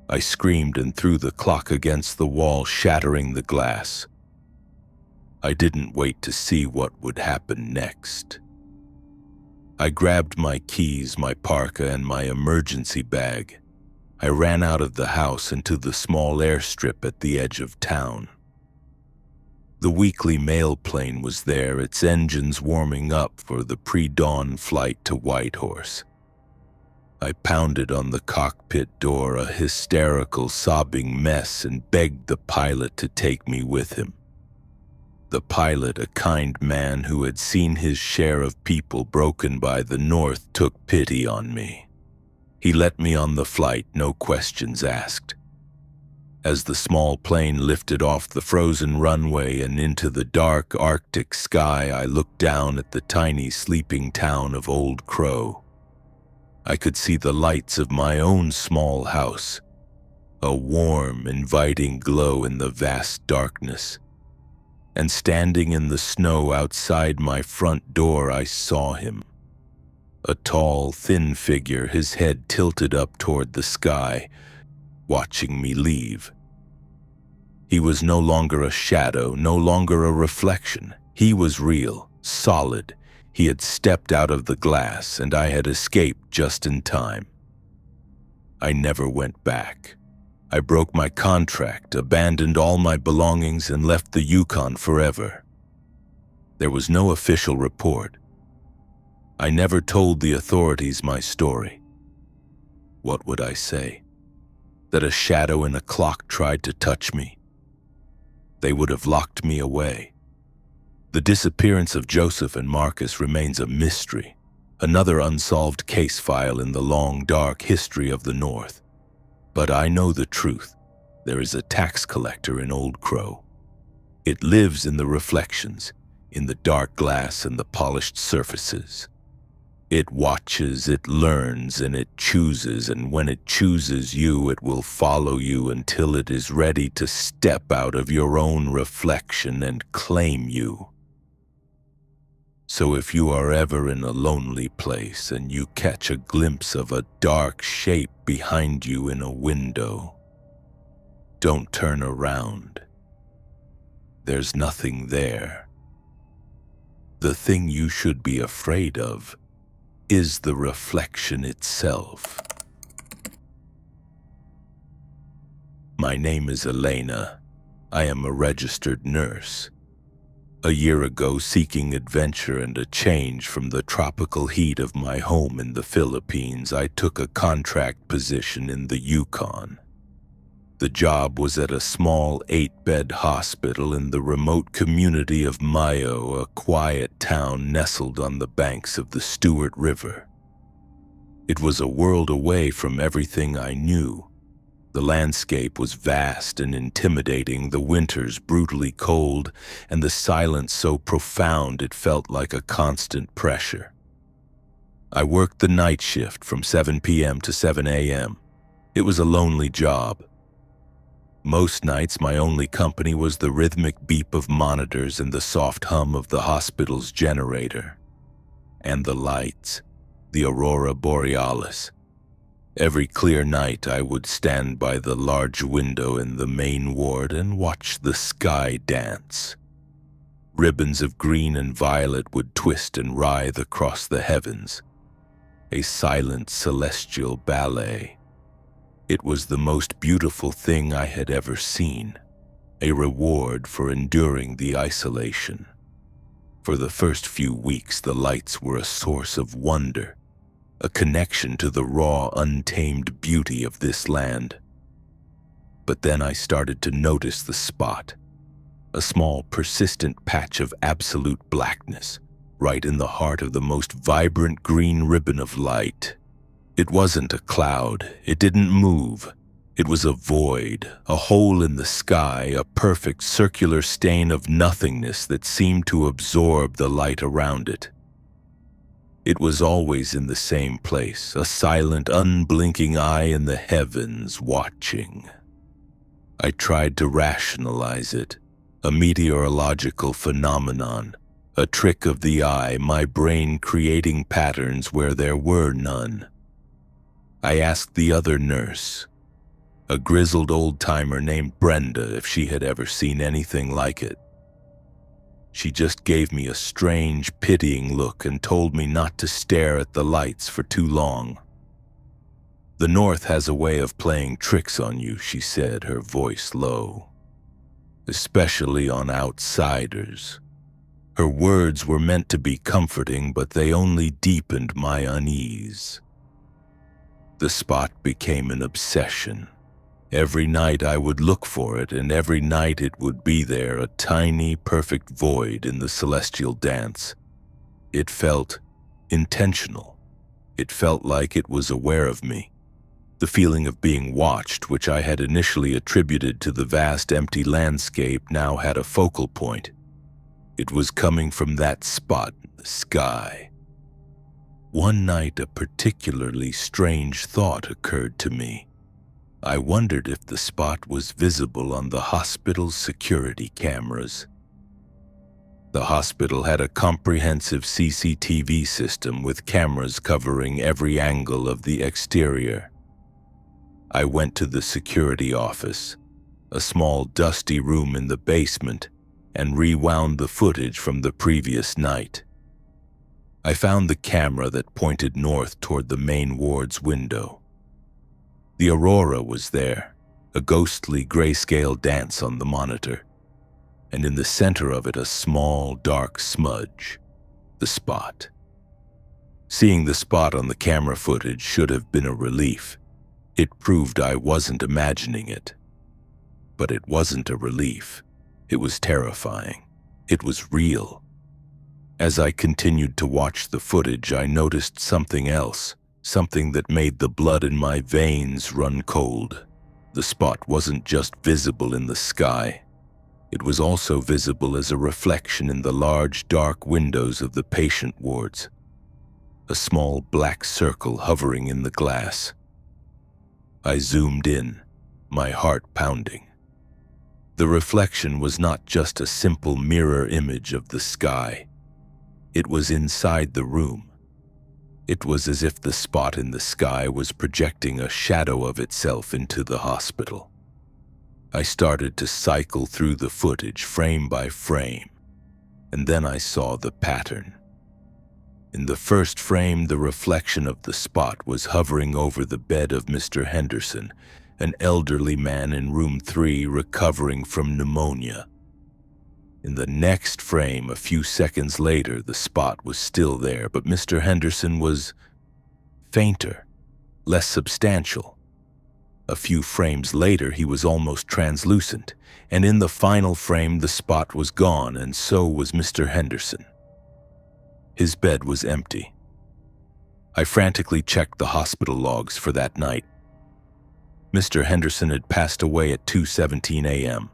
I screamed and threw the clock against the wall, shattering the glass. I didn't wait to see what would happen next. I grabbed my keys, my parka, and my emergency bag. I ran out of the house into the small airstrip at the edge of town. The weekly mail plane was there, its engines warming up for the pre-dawn flight to Whitehorse. I pounded on the cockpit door, a hysterical, sobbing mess, and begged the pilot to take me with him. The pilot, a kind man who had seen his share of people broken by the North, took pity on me. He let me on the flight, no questions asked. As the small plane lifted off the frozen runway and into the dark Arctic sky, I looked down at the tiny sleeping town of Old Crow. I could see the lights of my own small house, a warm, inviting glow in the vast darkness. And standing in the snow outside my front door, I saw him. A tall, thin figure, his head tilted up toward the sky, watching me leave. He was no longer a shadow, no longer a reflection. He was real, solid. He had stepped out of the glass, and I had escaped just in time. I never went back. I broke my contract, abandoned all my belongings, and left the Yukon forever. There was no official report. I never told the authorities my story. What would I say? That a shadow in a clock tried to touch me? They would have locked me away. The disappearance of Joseph and Marcus remains a mystery, another unsolved case file in the long, dark history of the North. But I know the truth. There is a tax collector in Old Crow. It lives in the reflections, in the dark glass and the polished surfaces. It watches, it learns, and it chooses, and when it chooses you, it will follow you until it is ready to step out of your own reflection and claim you. So if you are ever in a lonely place and you catch a glimpse of a dark shape behind you in a window, don't turn around. There's nothing there. The thing you should be afraid of is the reflection itself. My name is Elena. I am a registered nurse. A year ago, seeking adventure and a change from the tropical heat of my home in the Philippines, I took a contract position in the Yukon. The job was at a small 8-bed hospital in the remote community of Mayo, a quiet town nestled on the banks of the Stewart River. It was a world away from everything I knew. The landscape was vast and intimidating, the winters brutally cold, and the silence so profound it felt like a constant pressure. I worked the night shift from 7 p.m. to 7 a.m. It was a lonely job. Most nights, my only company was the rhythmic beep of monitors and the soft hum of the hospital's generator. And the lights, the aurora borealis. Every clear night, I would stand by the large window in the main ward and watch the sky dance. Ribbons of green and violet would twist and writhe across the heavens. A silent celestial ballet. It was the most beautiful thing I had ever seen, a reward for enduring the isolation. For the first few weeks, the lights were a source of wonder, a connection to the raw, untamed beauty of this land. But then I started to notice the spot, a small, persistent patch of absolute blackness, right in the heart of the most vibrant green ribbon of light. It wasn't a cloud, it didn't move. It was a void, a hole in the sky, a perfect circular stain of nothingness that seemed to absorb the light around it. It was always in the same place, a silent, unblinking eye in the heavens, watching. I tried to rationalize it, a meteorological phenomenon, a trick of the eye, my brain creating patterns where there were none. I asked the other nurse, a grizzled old-timer named Brenda, if she had ever seen anything like it. She just gave me a strange, pitying look and told me not to stare at the lights for too long. The North has a way of playing tricks on you, she said, her voice low. Especially on outsiders. Her words were meant to be comforting, but they only deepened my unease. The spot became an obsession. Every night I would look for it, and every night it would be there, a tiny, perfect void in the celestial dance. It felt intentional. It felt like it was aware of me. The feeling of being watched, which I had initially attributed to the vast empty landscape, now had a focal point. It was coming from that spot in the sky. One night, a particularly strange thought occurred to me. I wondered if the spot was visible on the hospital's security cameras. The hospital had a comprehensive CCTV system with cameras covering every angle of the exterior. I went to the security office, a small dusty room in the basement, and rewound the footage from the previous night. I found the camera that pointed north toward the main ward's window. The aurora was there, a ghostly grayscale dance on the monitor, and in the center of it a small, dark smudge, the spot. Seeing the spot on the camera footage should have been a relief. It proved I wasn't imagining it. But it wasn't a relief. It was terrifying. It was real. As I continued to watch the footage, I noticed something else, something that made the blood in my veins run cold. The spot wasn't just visible in the sky. It was also visible as a reflection in the large, dark windows of the patient wards. A small black circle hovering in the glass. I zoomed in, my heart pounding. The reflection was not just a simple mirror image of the sky. It was inside the room. It was as if the spot in the sky was projecting a shadow of itself into the hospital. I started to cycle through the footage frame by frame, and then I saw the pattern. In the first frame, the reflection of the spot was hovering over the bed of Mr. Henderson, an elderly man in room 3 recovering from pneumonia. In the next frame, a few seconds later, the spot was still there, but Mr. Henderson was fainter, less substantial. A few frames later, he was almost translucent, and in the final frame, the spot was gone, and so was Mr. Henderson. His bed was empty. I frantically checked the hospital logs for that night. Mr. Henderson had passed away at 2:17 a.m.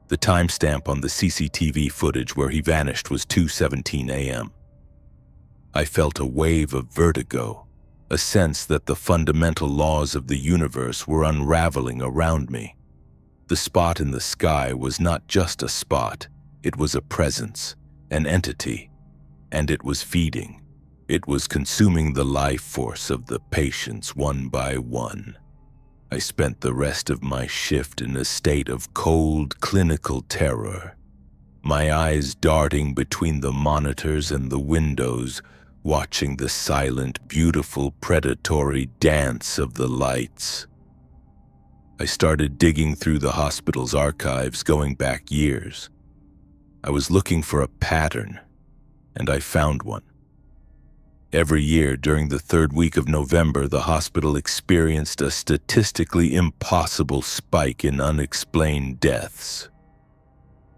The timestamp on the CCTV footage where he vanished was 2:17 a.m. I felt a wave of vertigo, a sense that the fundamental laws of the universe were unraveling around me. The spot in the sky was not just a spot, it was a presence, an entity, and it was feeding. It was consuming the life force of the patients one by one. I spent the rest of my shift in a state of cold, clinical terror, my eyes darting between the monitors and the windows, watching the silent, beautiful, predatory dance of the lights. I started digging through the hospital's archives, going back years. I was looking for a pattern, and I found one. Every year during the 3rd week of November, the hospital experienced a statistically impossible spike in unexplained deaths.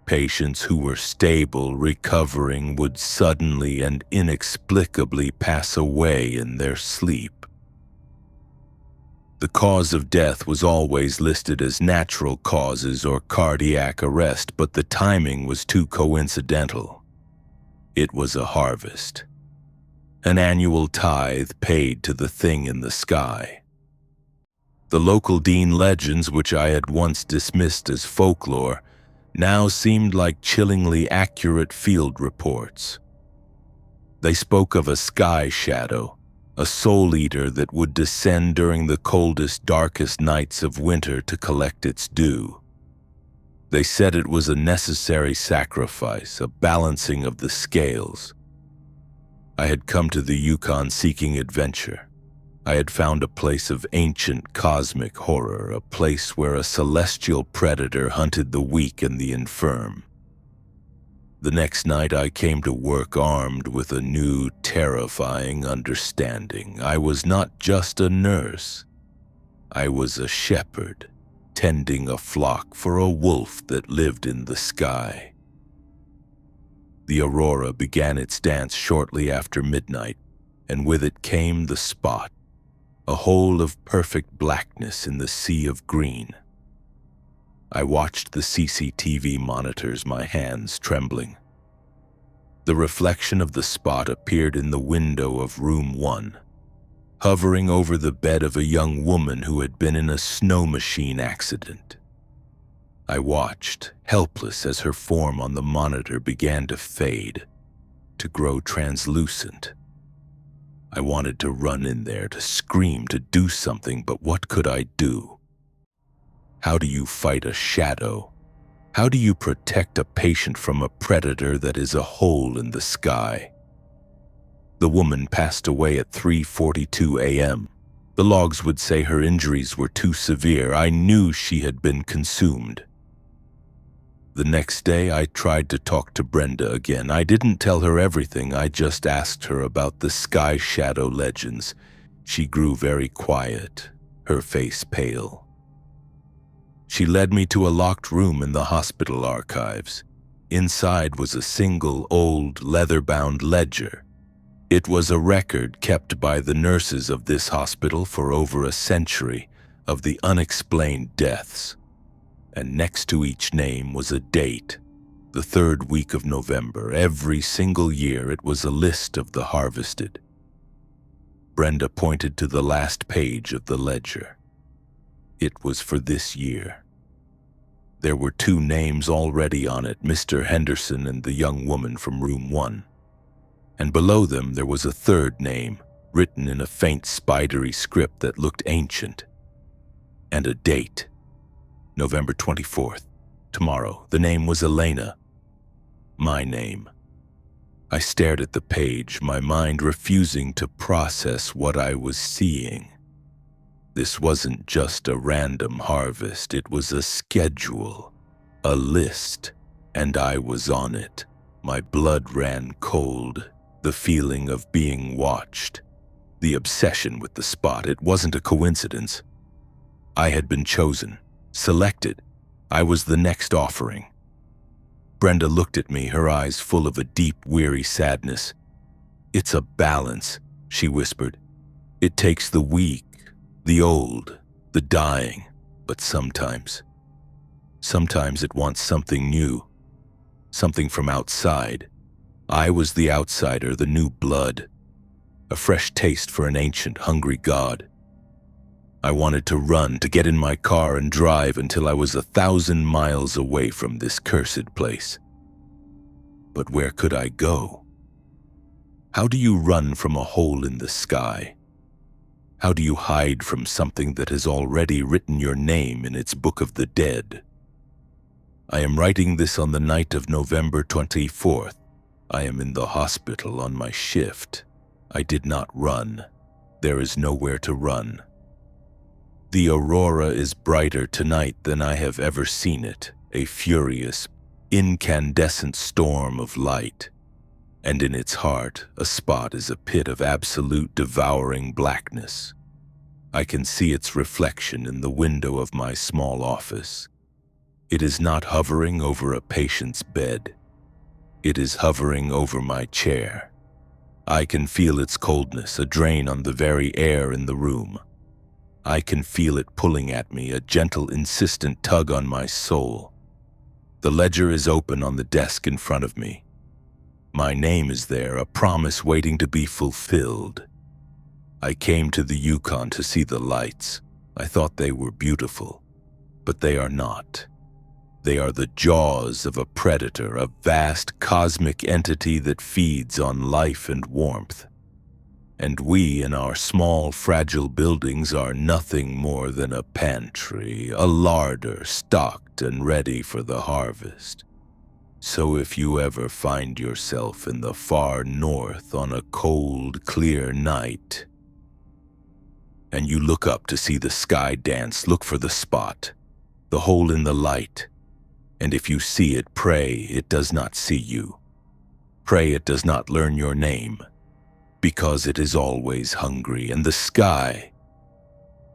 Patients who were stable, recovering, would suddenly and inexplicably pass away in their sleep. The cause of death was always listed as natural causes or cardiac arrest, but the timing was too coincidental. It was a harvest. An annual tithe paid to the thing in the sky. The local Dean legends, which I had once dismissed as folklore, now seemed like chillingly accurate field reports. They spoke of a sky shadow, a soul eater that would descend during the coldest, darkest nights of winter to collect its due. They said it was a necessary sacrifice, a balancing of the scales. I had come to the Yukon seeking adventure. I had found a place of ancient cosmic horror, a place where a celestial predator hunted the weak and the infirm. The next night I came to work armed with a new, terrifying understanding. I was not just a nurse. I was a shepherd, tending a flock for a wolf that lived in the sky. The aurora began its dance shortly after midnight, and with it came the spot, a hole of perfect blackness in the sea of green. I watched the CCTV monitors, my hands trembling. The reflection of the spot appeared in the window of room 1, hovering over the bed of a young woman who had been in a snow machine accident. I watched, helpless, as her form on the monitor began to fade, to grow translucent. I wanted to run in there, to scream, to do something, but what could I do? How do you fight a shadow? How do you protect a patient from a predator that is a hole in the sky? The woman passed away at 3:42 a.m. The logs would say her injuries were too severe. I knew she had been consumed. The next day, I tried to talk to Brenda again. I didn't tell her everything. I just asked her about the sky shadow legends. She grew very quiet, her face pale. She led me to a locked room in the hospital archives. Inside was a single old leather-bound ledger. It was a record kept by the nurses of this hospital for over a century of the unexplained deaths. And next to each name was a date, the third week of November. Every single year it was a list of the harvested. Brenda pointed to the last page of the ledger. It was for this year. There were two names already on it, Mr. Henderson and the young woman from room 1. And below them there was a third name, written in a faint spidery script that looked ancient. And a date, November 24th, tomorrow. The name was Elena. My name. I stared at the page, my mind refusing to process what I was seeing. This wasn't just a random harvest, it was a schedule, a list, and I was on it. My blood ran cold, the feeling of being watched, the obsession with the spot. It wasn't a coincidence. I had been chosen, selected. I was the next offering. Brenda looked at me, her eyes full of a deep, weary sadness. "It's a balance," she whispered. "It takes the weak, the old, the dying, but sometimes it wants something new, something from outside." I was the outsider, the new blood, a fresh taste for an ancient, hungry god. I wanted to run, to get in my car and drive until I was 1,000 miles away from this cursed place. But where could I go? How do you run from a hole in the sky? How do you hide from something that has already written your name in its book of the dead? I am writing this on the night of November 24th. I am in the hospital on my shift. I did not run. There is nowhere to run. The aurora is brighter tonight than I have ever seen it, a furious, incandescent storm of light. And in its heart, a spot is a pit of absolute devouring blackness. I can see its reflection in the window of my small office. It is not hovering over a patient's bed. It is hovering over my chair. I can feel its coldness, a drain on the very air in the room. I can feel it pulling at me, a gentle, insistent tug on my soul. The ledger is open on the desk in front of me. My name is there, a promise waiting to be fulfilled. I came to the Yukon to see the lights. I thought they were beautiful, but they are not. They are the jaws of a predator, a vast cosmic entity that feeds on life and warmth. And we in our small, fragile buildings are nothing more than a pantry, a larder stocked and ready for the harvest. So if you ever find yourself in the far north on a cold, clear night, and you look up to see the sky dance, look for the spot, the hole in the light, and if you see it, pray it does not see you. Pray it does not learn your name, because it is always hungry, and the sky,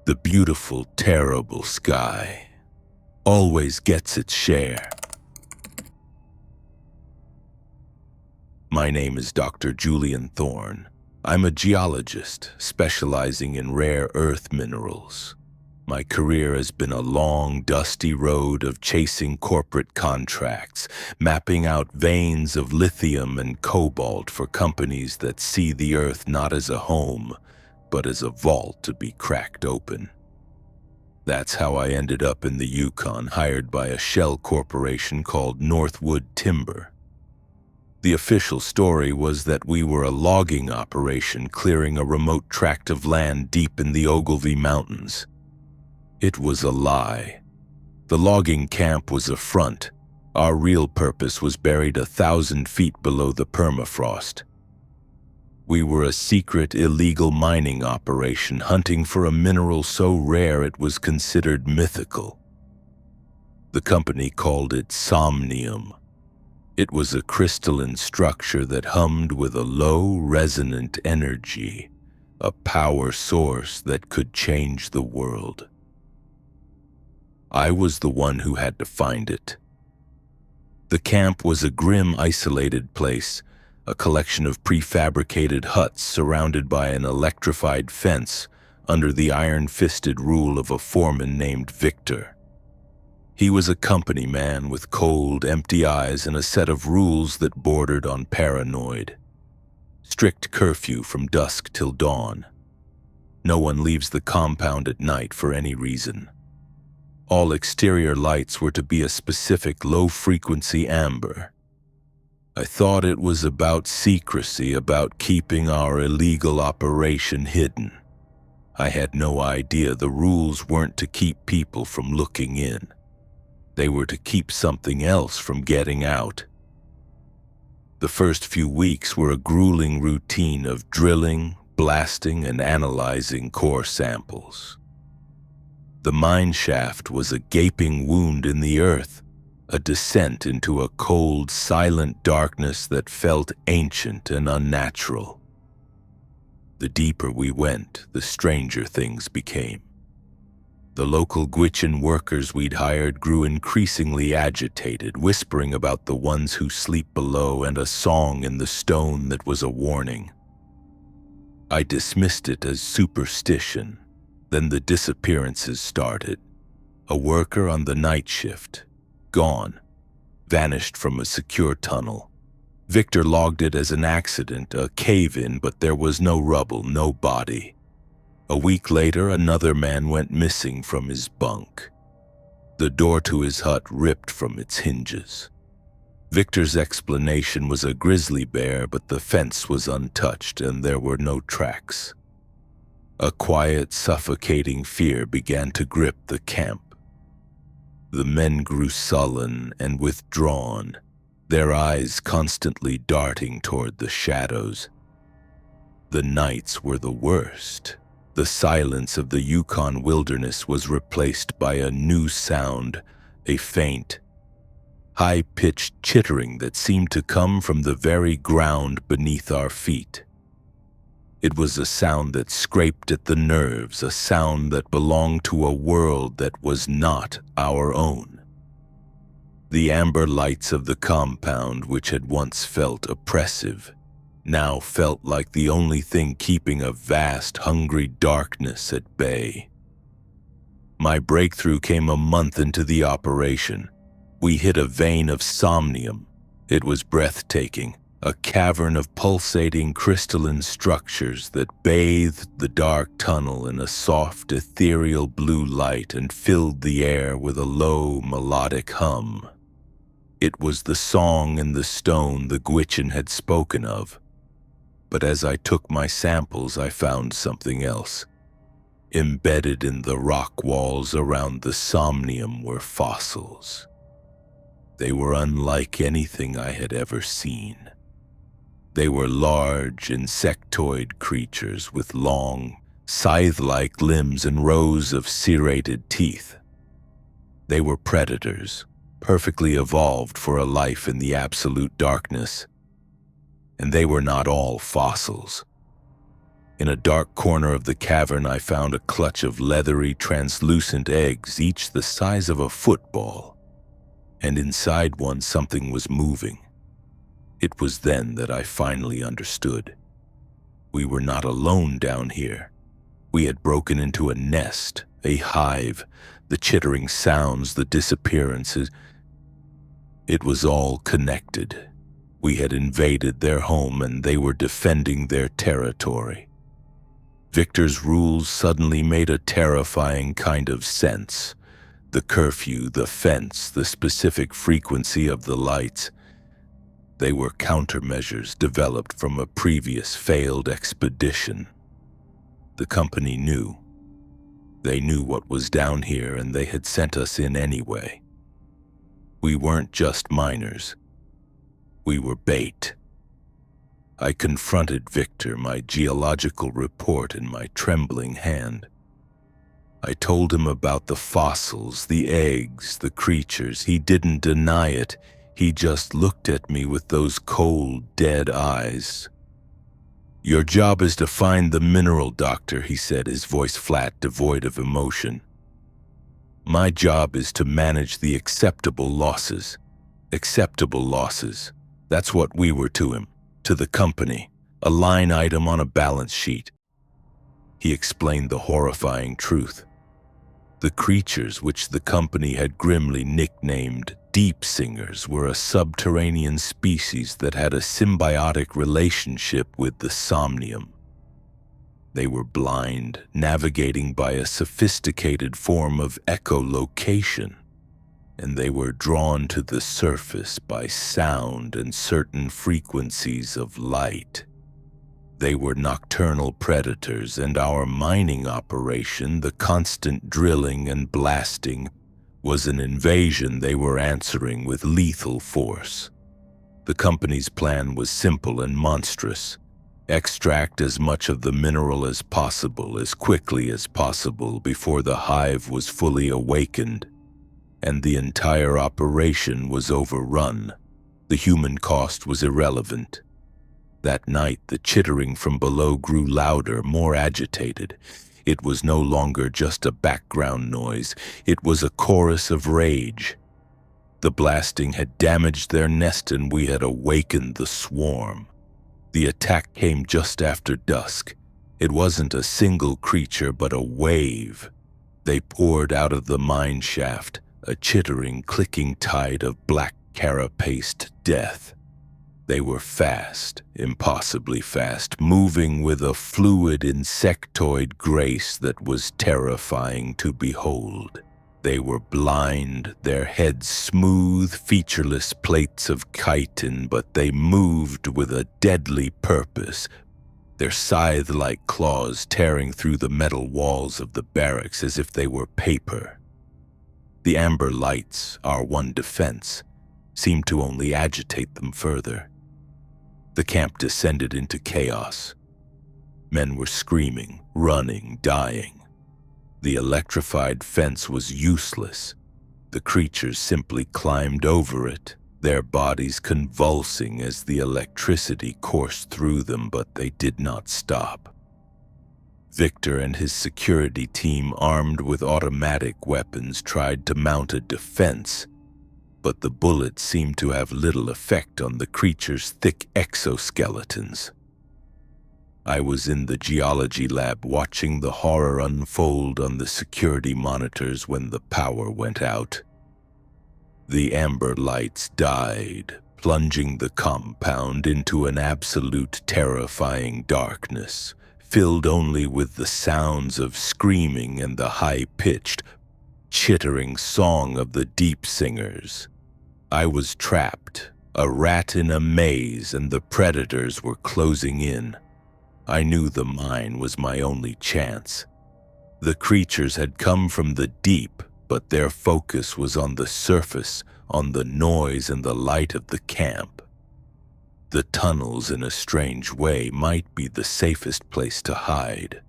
the beautiful, terrible sky, always gets its share. My name is Dr. Julian Thorne. I'm a geologist specializing in rare earth minerals. My career has been a long, dusty road of chasing corporate contracts, mapping out veins of lithium and cobalt for companies that see the earth not as a home, but as a vault to be cracked open. That's how I ended up in the Yukon, hired by a shell corporation called Northwood Timber. The official story was that we were a logging operation clearing a remote tract of land deep in the Ogilvy Mountains. It was a lie. The logging camp was a front. Our real purpose was buried 1,000 feet below the permafrost. We were a secret, illegal mining operation hunting for a mineral so rare it was considered mythical. The company called it somnium. It was a crystalline structure that hummed with a low, resonant energy, a power source that could change the world. I was the one who had to find it. The camp was a grim, isolated place, a collection of prefabricated huts surrounded by an electrified fence under the iron-fisted rule of a foreman named Victor. He was a company man with cold, empty eyes and a set of rules that bordered on paranoid. Strict curfew from dusk till dawn. No one leaves the compound at night for any reason. All exterior lights were to be a specific low-frequency amber. I thought it was about secrecy, about keeping our illegal operation hidden. I had no idea the rules weren't to keep people from looking in. They were to keep something else from getting out. The first few weeks were a grueling routine of drilling, blasting, and analyzing core samples. The mine shaft was a gaping wound in the earth, a descent into a cold, silent darkness that felt ancient and unnatural. The deeper we went, the stranger things became. The local Gwich'in workers we'd hired grew increasingly agitated, whispering about the ones who sleep below and a song in the stone that was a warning. I dismissed it as superstition. Then the disappearances started. A worker on the night shift, gone, vanished from a secure tunnel. Victor logged it as an accident, a cave-in, but there was no rubble, no body. A week later, another man went missing from his bunk. The door to his hut ripped from its hinges. Victor's explanation was a grizzly bear, but the fence was untouched and there were no tracks. A quiet, suffocating fear began to grip the camp. The men grew sullen and withdrawn, their eyes constantly darting toward the shadows. The nights were the worst. The silence of the Yukon wilderness was replaced by a new sound, a faint, high-pitched chittering that seemed to come from the very ground beneath our feet. It was a sound that scraped at the nerves, a sound that belonged to a world that was not our own. The amber lights of the compound, which had once felt oppressive, now felt like the only thing keeping a vast, hungry darkness at bay. My breakthrough came a month into the operation. We hit a vein of somnium. It was breathtaking. A cavern of pulsating crystalline structures that bathed the dark tunnel in a soft, ethereal blue light and filled the air with a low, melodic hum. It was the song in the stone the Gwich'in had spoken of. But as I took my samples, I found something else. Embedded in the rock walls around the somnium were fossils. They were unlike anything I had ever seen. They were large, insectoid creatures with long, scythe-like limbs and rows of serrated teeth. They were predators, perfectly evolved for a life in the absolute darkness. And they were not all fossils. In a dark corner of the cavern, I found a clutch of leathery, translucent eggs, each the size of a football. And inside one, something was moving. It was then that I finally understood. We were not alone down here. We had broken into a nest, a hive, the chittering sounds, the disappearances. It was all connected. We had invaded their home and they were defending their territory. Victor's rules suddenly made a terrifying kind of sense. The curfew, the fence, the specific frequency of the lights. They were countermeasures developed from a previous failed expedition. The company knew. They knew what was down here and they had sent us in anyway. We weren't just miners. We were bait. I confronted Victor, my geological report in my trembling hand. I told him about the fossils, the eggs, the creatures. He didn't deny it. He just looked at me with those cold, dead eyes. "Your job is to find the mineral, Doctor," he said, his voice flat, devoid of emotion. "My job is to manage the acceptable losses. Acceptable losses. That's what we were to him, to the company, a line item on a balance sheet. He explained the horrifying truth. The creatures which the company had grimly nicknamed deep singers were a subterranean species that had a symbiotic relationship with the somnium. They were blind, navigating by a sophisticated form of echolocation, and they were drawn to the surface by sound and certain frequencies of light. They were nocturnal predators, and our mining operation, the constant drilling and blasting, was an invasion they were answering with lethal force. The company's plan was simple and monstrous. Extract as much of the mineral as possible, as quickly as possible, before the hive was fully awakened, and the entire operation was overrun. The human cost was irrelevant. That night, the chittering from below grew louder, more agitated. It was no longer just a background noise. It was a chorus of rage. The blasting had damaged their nest, and we had awakened the swarm. The attack came just after dusk. It wasn't a single creature, but a wave. They poured out of the mine shaft, a chittering, clicking tide of black carapaced death. They were fast, impossibly fast, moving with a fluid insectoid grace that was terrifying to behold. They were blind, their heads smooth, featureless plates of chitin, but they moved with a deadly purpose, their scythe-like claws tearing through the metal walls of the barracks as if they were paper. The amber lights, our one defense, seemed to only agitate them further. The camp descended into chaos. Men were screaming, running, dying. The electrified fence was useless. The creatures simply climbed over it, their bodies convulsing as the electricity coursed through them, but they did not stop. Victor and his security team, armed with automatic weapons, tried to mount a defense, but the bullets seemed to have little effect on the creature's thick exoskeletons. I was in the geology lab watching the horror unfold on the security monitors when the power went out. The amber lights died, plunging the compound into an absolute terrifying darkness, filled only with the sounds of screaming and the high-pitched, chittering song of the deep singers. I was trapped, a rat in a maze, and the predators were closing in. I knew the mine was my only chance. The creatures had come from the deep, but their focus was on the surface, on the noise and the light of the camp. The tunnels, in a strange way, might be the safest place to hide.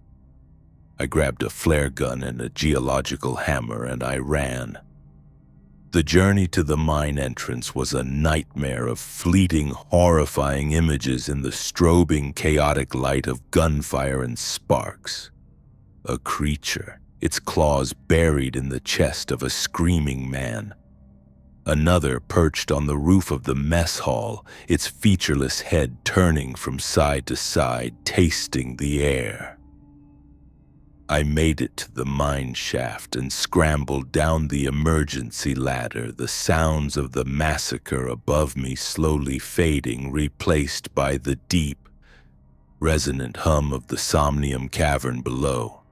I grabbed a flare gun and a geological hammer, and I ran. The journey to the mine entrance was a nightmare of fleeting, horrifying images in the strobing, chaotic light of gunfire and sparks. A creature, its claws buried in the chest of a screaming man. Another perched on the roof of the mess hall, its featureless head turning from side to side, tasting the air. I made it to the mine shaft and scrambled down the emergency ladder, the sounds of the massacre above me slowly fading, replaced by the deep, resonant hum of the somnium cavern below.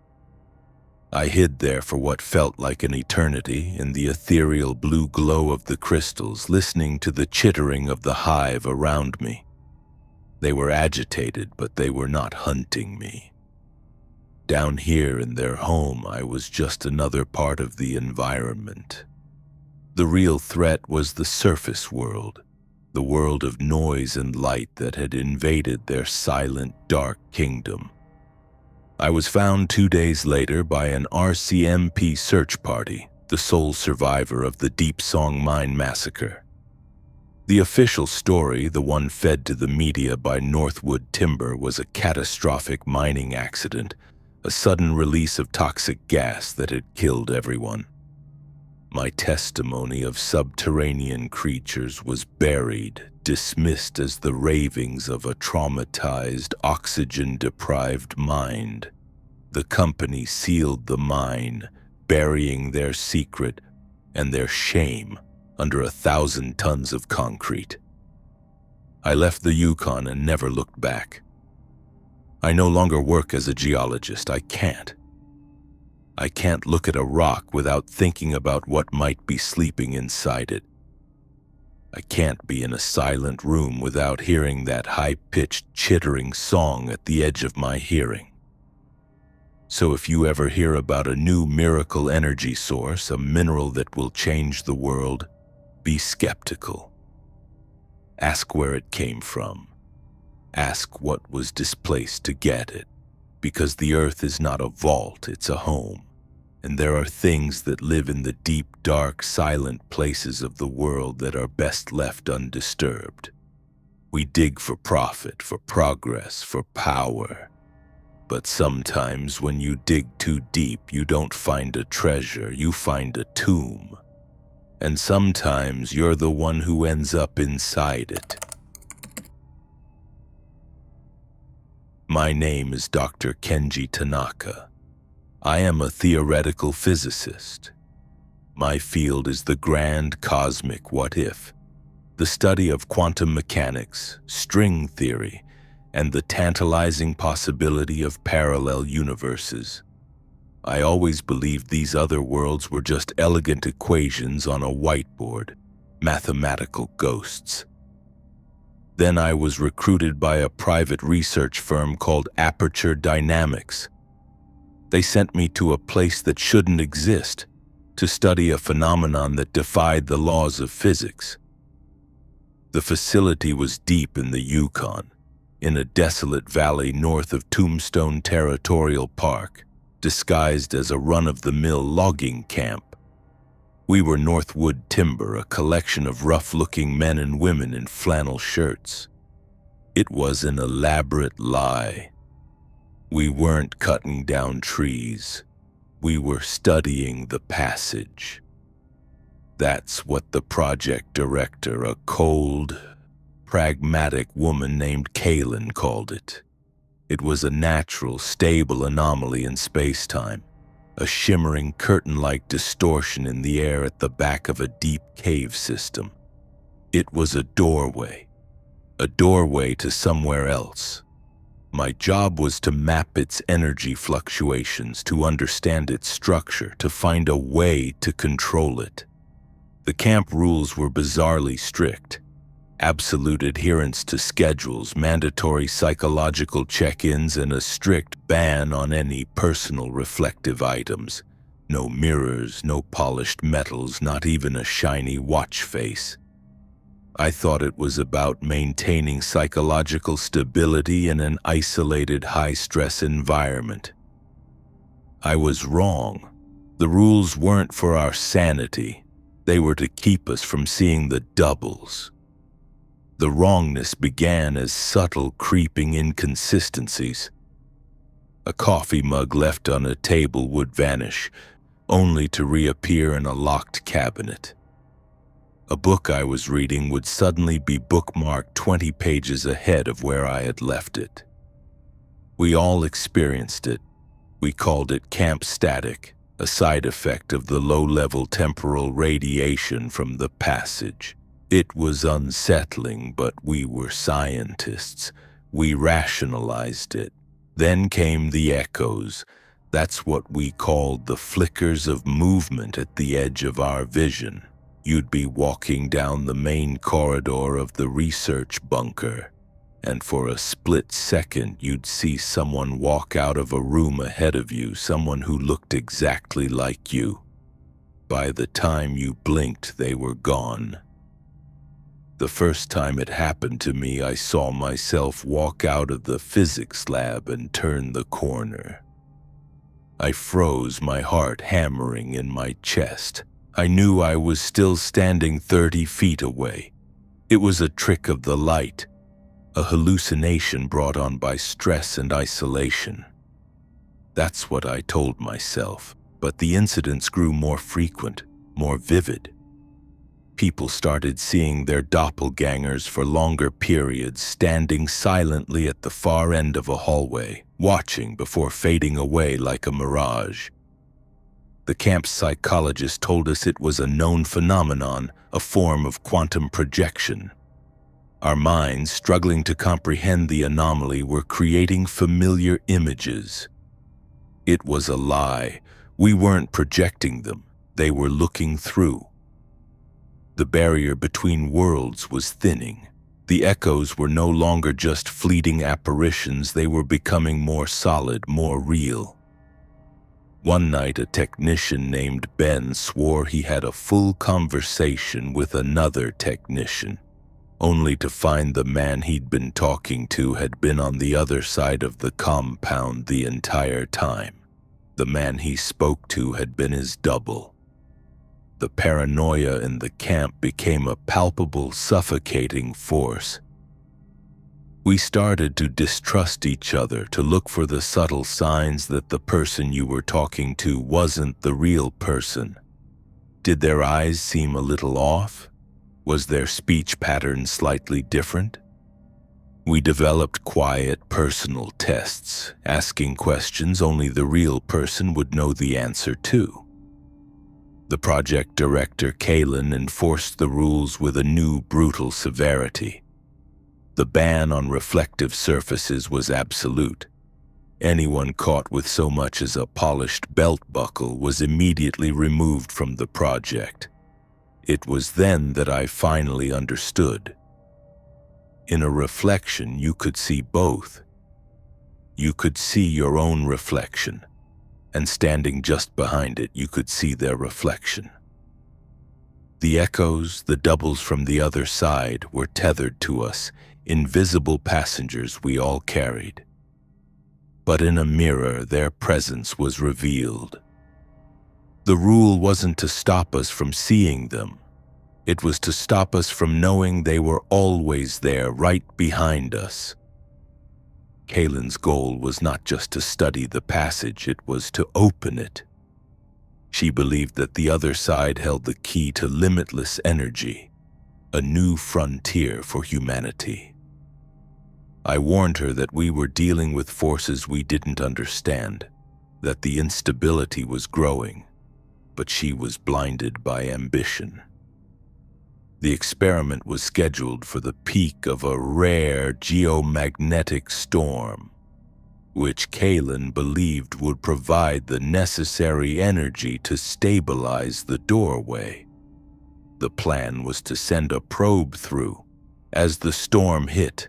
I hid there for what felt like an eternity in the ethereal blue glow of the crystals, listening to the chittering of the hive around me. They were agitated, but they were not hunting me. Down here in their home, I was just another part of the environment. The real threat was the surface world, the world of noise and light that had invaded their silent, dark kingdom. I was found 2 days later by an RCMP search party, the sole survivor of the Deep Song Mine massacre. The official story, the one fed to the media by Northwood Timber, was a catastrophic mining accident, a sudden release of toxic gas that had killed everyone. My testimony of subterranean creatures was buried, dismissed as the ravings of a traumatized, oxygen-deprived mind. The company sealed the mine, burying their secret and their shame under 1,000 tons of concrete. I left the Yukon and never looked back. I no longer work as a geologist. I can't look at a rock without thinking about what might be sleeping inside it. I can't be in a silent room without hearing that high-pitched, chittering song at the edge of my hearing. So if you ever hear about a new miracle energy source, a mineral that will change the world, be skeptical. Ask where it came from. Ask what was displaced to get it, because the earth is not a vault, it's a home. And there are things that live in the deep, dark, silent places of the world that are best left undisturbed. We dig for profit, for progress, for power. But sometimes when you dig too deep, you don't find a treasure, you find a tomb. And sometimes you're the one who ends up inside it. My name is Dr. Kenji Tanaka. I am a theoretical physicist. My field is the grand cosmic what-if, the study of quantum mechanics, string theory, and the tantalizing possibility of parallel universes. I always believed these other worlds were just elegant equations on a whiteboard, mathematical ghosts. Then I was recruited by a private research firm called Aperture Dynamics. They sent me to a place that shouldn't exist, to study a phenomenon that defied the laws of physics. The facility was deep in the Yukon, in a desolate valley north of Tombstone Territorial Park, disguised as a run-of-the-mill logging camp. We were Northwood Timber, a collection of rough-looking men and women in flannel shirts. It was an elaborate lie. We weren't cutting down trees. We were studying the passage. That's what the project director, a cold, pragmatic woman named Kaylin, called it. It was a natural, stable anomaly in space-time, a shimmering curtain-like distortion in the air at the back of a deep cave system. It was a doorway to somewhere else. My job was to map its energy fluctuations, to understand its structure, to find a way to control it. The camp rules were bizarrely strict. Absolute adherence to schedules, mandatory psychological check-ins, and a strict ban on any personal reflective items. No mirrors, no polished metals, not even a shiny watch face. I thought it was about maintaining psychological stability in an isolated, high-stress environment. I was wrong. The rules weren't for our sanity. They were to keep us from seeing the doubles. The wrongness began as subtle, creeping inconsistencies. A coffee mug left on a table would vanish, only to reappear in a locked cabinet. A book I was reading would suddenly be bookmarked 20 pages ahead of where I had left it. We all experienced it. We called it camp static, a side effect of the low-level temporal radiation from the passage. It was unsettling, but we were scientists. We rationalized it. Then came the echoes. That's what we called the flickers of movement at the edge of our vision. You'd be walking down the main corridor of the research bunker, and for a split second you'd see someone walk out of a room ahead of you, someone who looked exactly like you. By the time you blinked, they were gone. The first time it happened to me, I saw myself walk out of the physics lab and turn the corner. I froze, my heart hammering in my chest. I knew I was still standing 30 feet away. It was a trick of the light, a hallucination brought on by stress and isolation. That's what I told myself, but the incidents grew more frequent, more vivid. People started seeing their doppelgangers for longer periods, standing silently at the far end of a hallway, watching before fading away like a mirage. The camp's psychologist told us it was a known phenomenon, a form of quantum projection. Our minds, struggling to comprehend the anomaly, were creating familiar images. It was a lie. We weren't projecting them. They were looking through. The barrier between worlds was thinning. The echoes were no longer just fleeting apparitions. They were becoming more solid, more real. One night, a technician named Ben swore he had a full conversation with another technician, only to find the man he'd been talking to had been on the other side of the compound the entire time. The man he spoke to had been his double. The paranoia in the camp became a palpable, suffocating force. We started to distrust each other, to look for the subtle signs that the person you were talking to wasn't the real person. Did their eyes seem a little off? Was their speech pattern slightly different? We developed quiet, personal tests, asking questions only the real person would know the answer to. The project director, Kalen, enforced the rules with a new, brutal severity. The ban on reflective surfaces was absolute. Anyone caught with so much as a polished belt buckle was immediately removed from the project. It was then that I finally understood. In a reflection, you could see both. You could see your own reflection, and standing just behind it, you could see their reflection. The echoes, the doubles from the other side, were tethered to us, invisible passengers we all carried. But in a mirror, their presence was revealed. The rule wasn't to stop us from seeing them. It was to stop us from knowing they were always there, right behind us. Kalen's goal was not just to study the passage, it was to open it. She believed that the other side held the key to limitless energy, a new frontier for humanity. I warned her that we were dealing with forces we didn't understand, that the instability was growing, but she was blinded by ambition. The experiment was scheduled for the peak of a rare geomagnetic storm, which Kalen believed would provide the necessary energy to stabilize the doorway. The plan was to send a probe through. As the storm hit,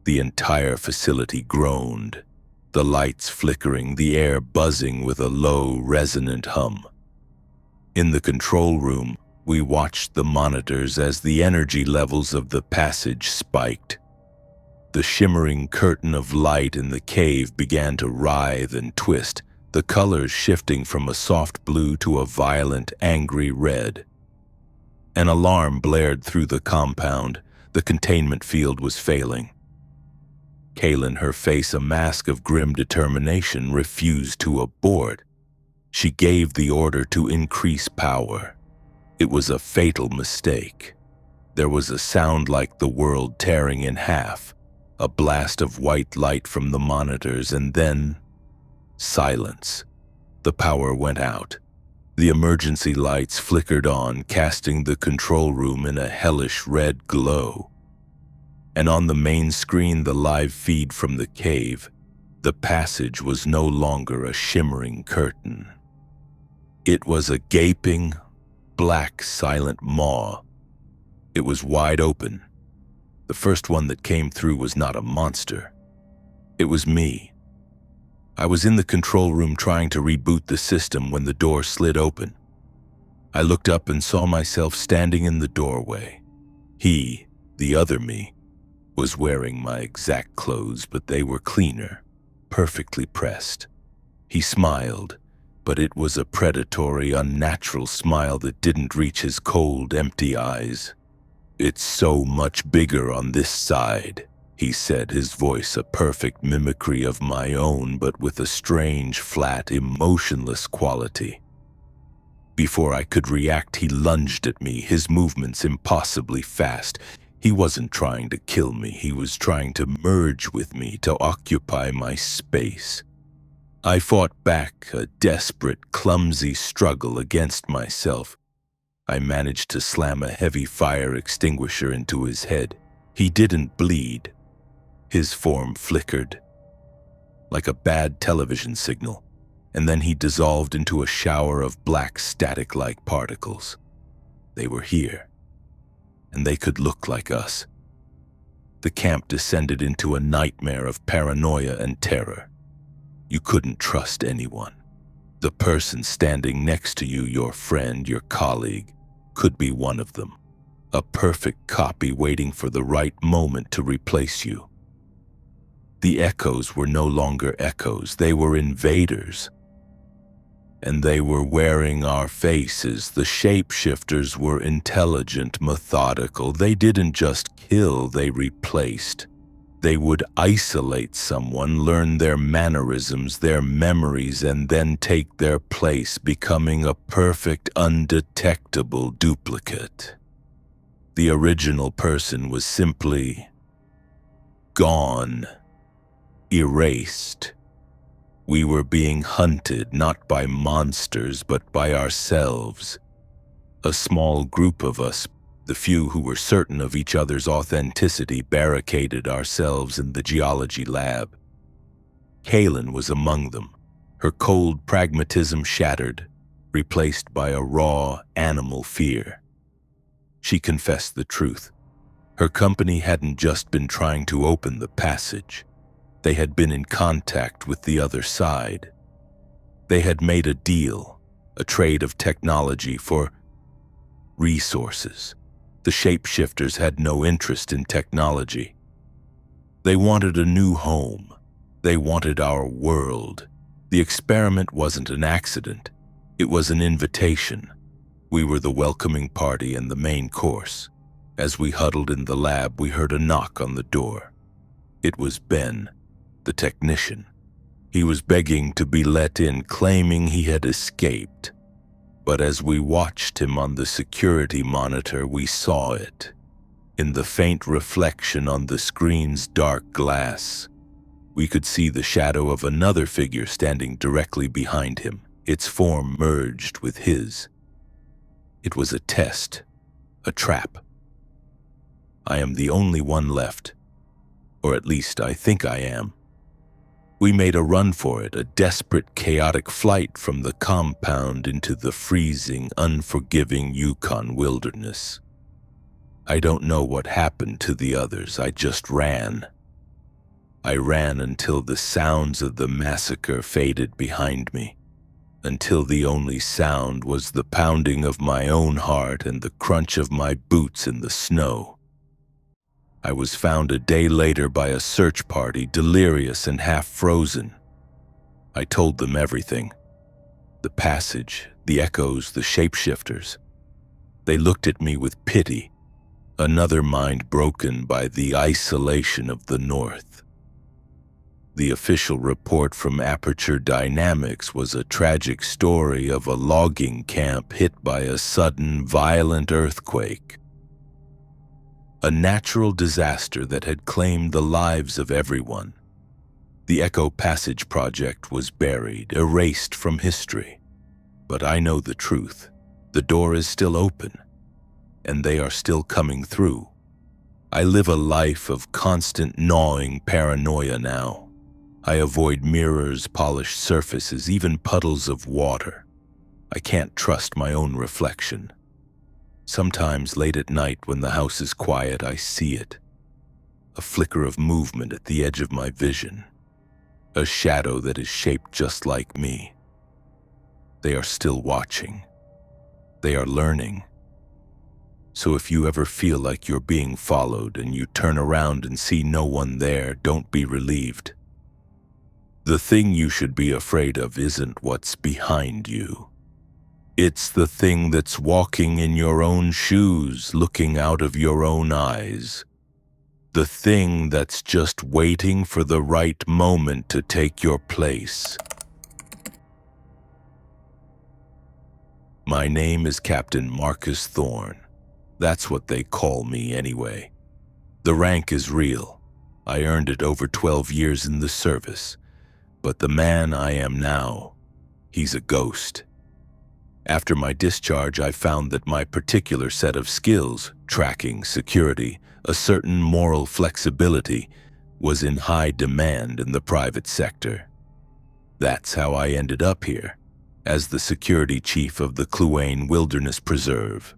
the entire facility groaned, the lights flickering, the air buzzing with a low, resonant hum. In the control room, we watched the monitors as the energy levels of the passage spiked. The shimmering curtain of light in the cave began to writhe and twist, the colors shifting from a soft blue to a violent, angry red. An alarm blared through the compound. The containment field was failing. Kalen, her face a mask of grim determination, refused to abort. She gave the order to increase power. It was a fatal mistake. There was a sound like the world tearing in half, a blast of white light from the monitors, and then silence. The power went out. The emergency lights flickered on, casting the control room in a hellish red glow. And on the main screen, the live feed from the cave, the passage was no longer a shimmering curtain. It was a gaping, black, silent maw. It was wide open. The first one that came through was not a monster. It was me. I was in the control room trying to reboot the system when the door slid open. I looked up and saw myself standing in the doorway. He, the other me, was wearing my exact clothes, but they were cleaner, perfectly pressed. He smiled, but it was a predatory, unnatural smile that didn't reach his cold, empty eyes. "It's so much bigger on this side," he said, his voice a perfect mimicry of my own, but with a strange, flat, emotionless quality. Before I could react, he lunged at me, his movements impossibly fast. He wasn't trying to kill me, he was trying to merge with me, to occupy my space. I fought back, a desperate, clumsy struggle against myself. I managed to slam a heavy fire extinguisher into his head. He didn't bleed. His form flickered, like a bad television signal, and then he dissolved into a shower of black static-like particles. They were here, and they could look like us. The camp descended into a nightmare of paranoia and terror. You couldn't trust anyone. The person standing next to you, your friend, your colleague, could be one of them. A perfect copy waiting for the right moment to replace you. The echoes were no longer echoes, they were invaders. And they were wearing our faces. The shapeshifters were intelligent, methodical. They didn't just kill, they replaced. They would isolate someone, learn their mannerisms, their memories, and then take their place, becoming a perfect, undetectable duplicate. The original person was simply gone, erased. We were being hunted not by monsters, but by ourselves. A small group of us, the few who were certain of each other's authenticity, barricaded ourselves in the geology lab. Kaylin was among them, her cold pragmatism shattered, replaced by a raw, animal fear. She confessed the truth. Her company hadn't just been trying to open the passage. They had been in contact with the other side. They had made a deal, a trade of technology for resources. The shapeshifters had no interest in technology. They wanted a new home. They wanted our world. The experiment wasn't an accident. It was an invitation. We were the welcoming party and the main course. As we huddled in the lab, we heard a knock on the door. It was Ben, the technician. He was begging to be let in, claiming he had escaped. But as we watched him on the security monitor, we saw it. In the faint reflection on the screen's dark glass, we could see the shadow of another figure standing directly behind him, its form merged with his. It was a test, a trap. I am the only one left, or at least I think I am. We made a run for it, a desperate, chaotic flight from the compound into the freezing, unforgiving Yukon wilderness. I don't know what happened to the others, I just ran. I ran until the sounds of the massacre faded behind me, until the only sound was the pounding of my own heart and the crunch of my boots in the snow. I was found a day later by a search party, delirious and half-frozen. I told them everything. The passage, the echoes, the shapeshifters. They looked at me with pity, another mind broken by the isolation of the North. The official report from Aperture Dynamics was a tragic story of a logging camp hit by a sudden, violent earthquake. A natural disaster that had claimed the lives of everyone. The Echo Passage project was buried, erased from history. But I know the truth. The door is still open, and they are still coming through. I live a life of constant gnawing paranoia now. I avoid mirrors, polished surfaces, even puddles of water. I can't trust my own reflection. Sometimes late at night when the house is quiet, I see it. A flicker of movement at the edge of my vision. A shadow that is shaped just like me. They are still watching. They are learning. So if you ever feel like you're being followed and you turn around and see no one there, don't be relieved. The thing you should be afraid of isn't what's behind you. It's the thing that's walking in your own shoes, looking out of your own eyes. The thing that's just waiting for the right moment to take your place. My name is Captain Marcus Thorne. That's what they call me anyway. The rank is real. I earned it over 12 years in the service. But the man I am now, he's a ghost. After my discharge, I found that my particular set of skills, tracking, security, a certain moral flexibility, was in high demand in the private sector. That's how I ended up here, as the security chief of the Kluane Wilderness Preserve.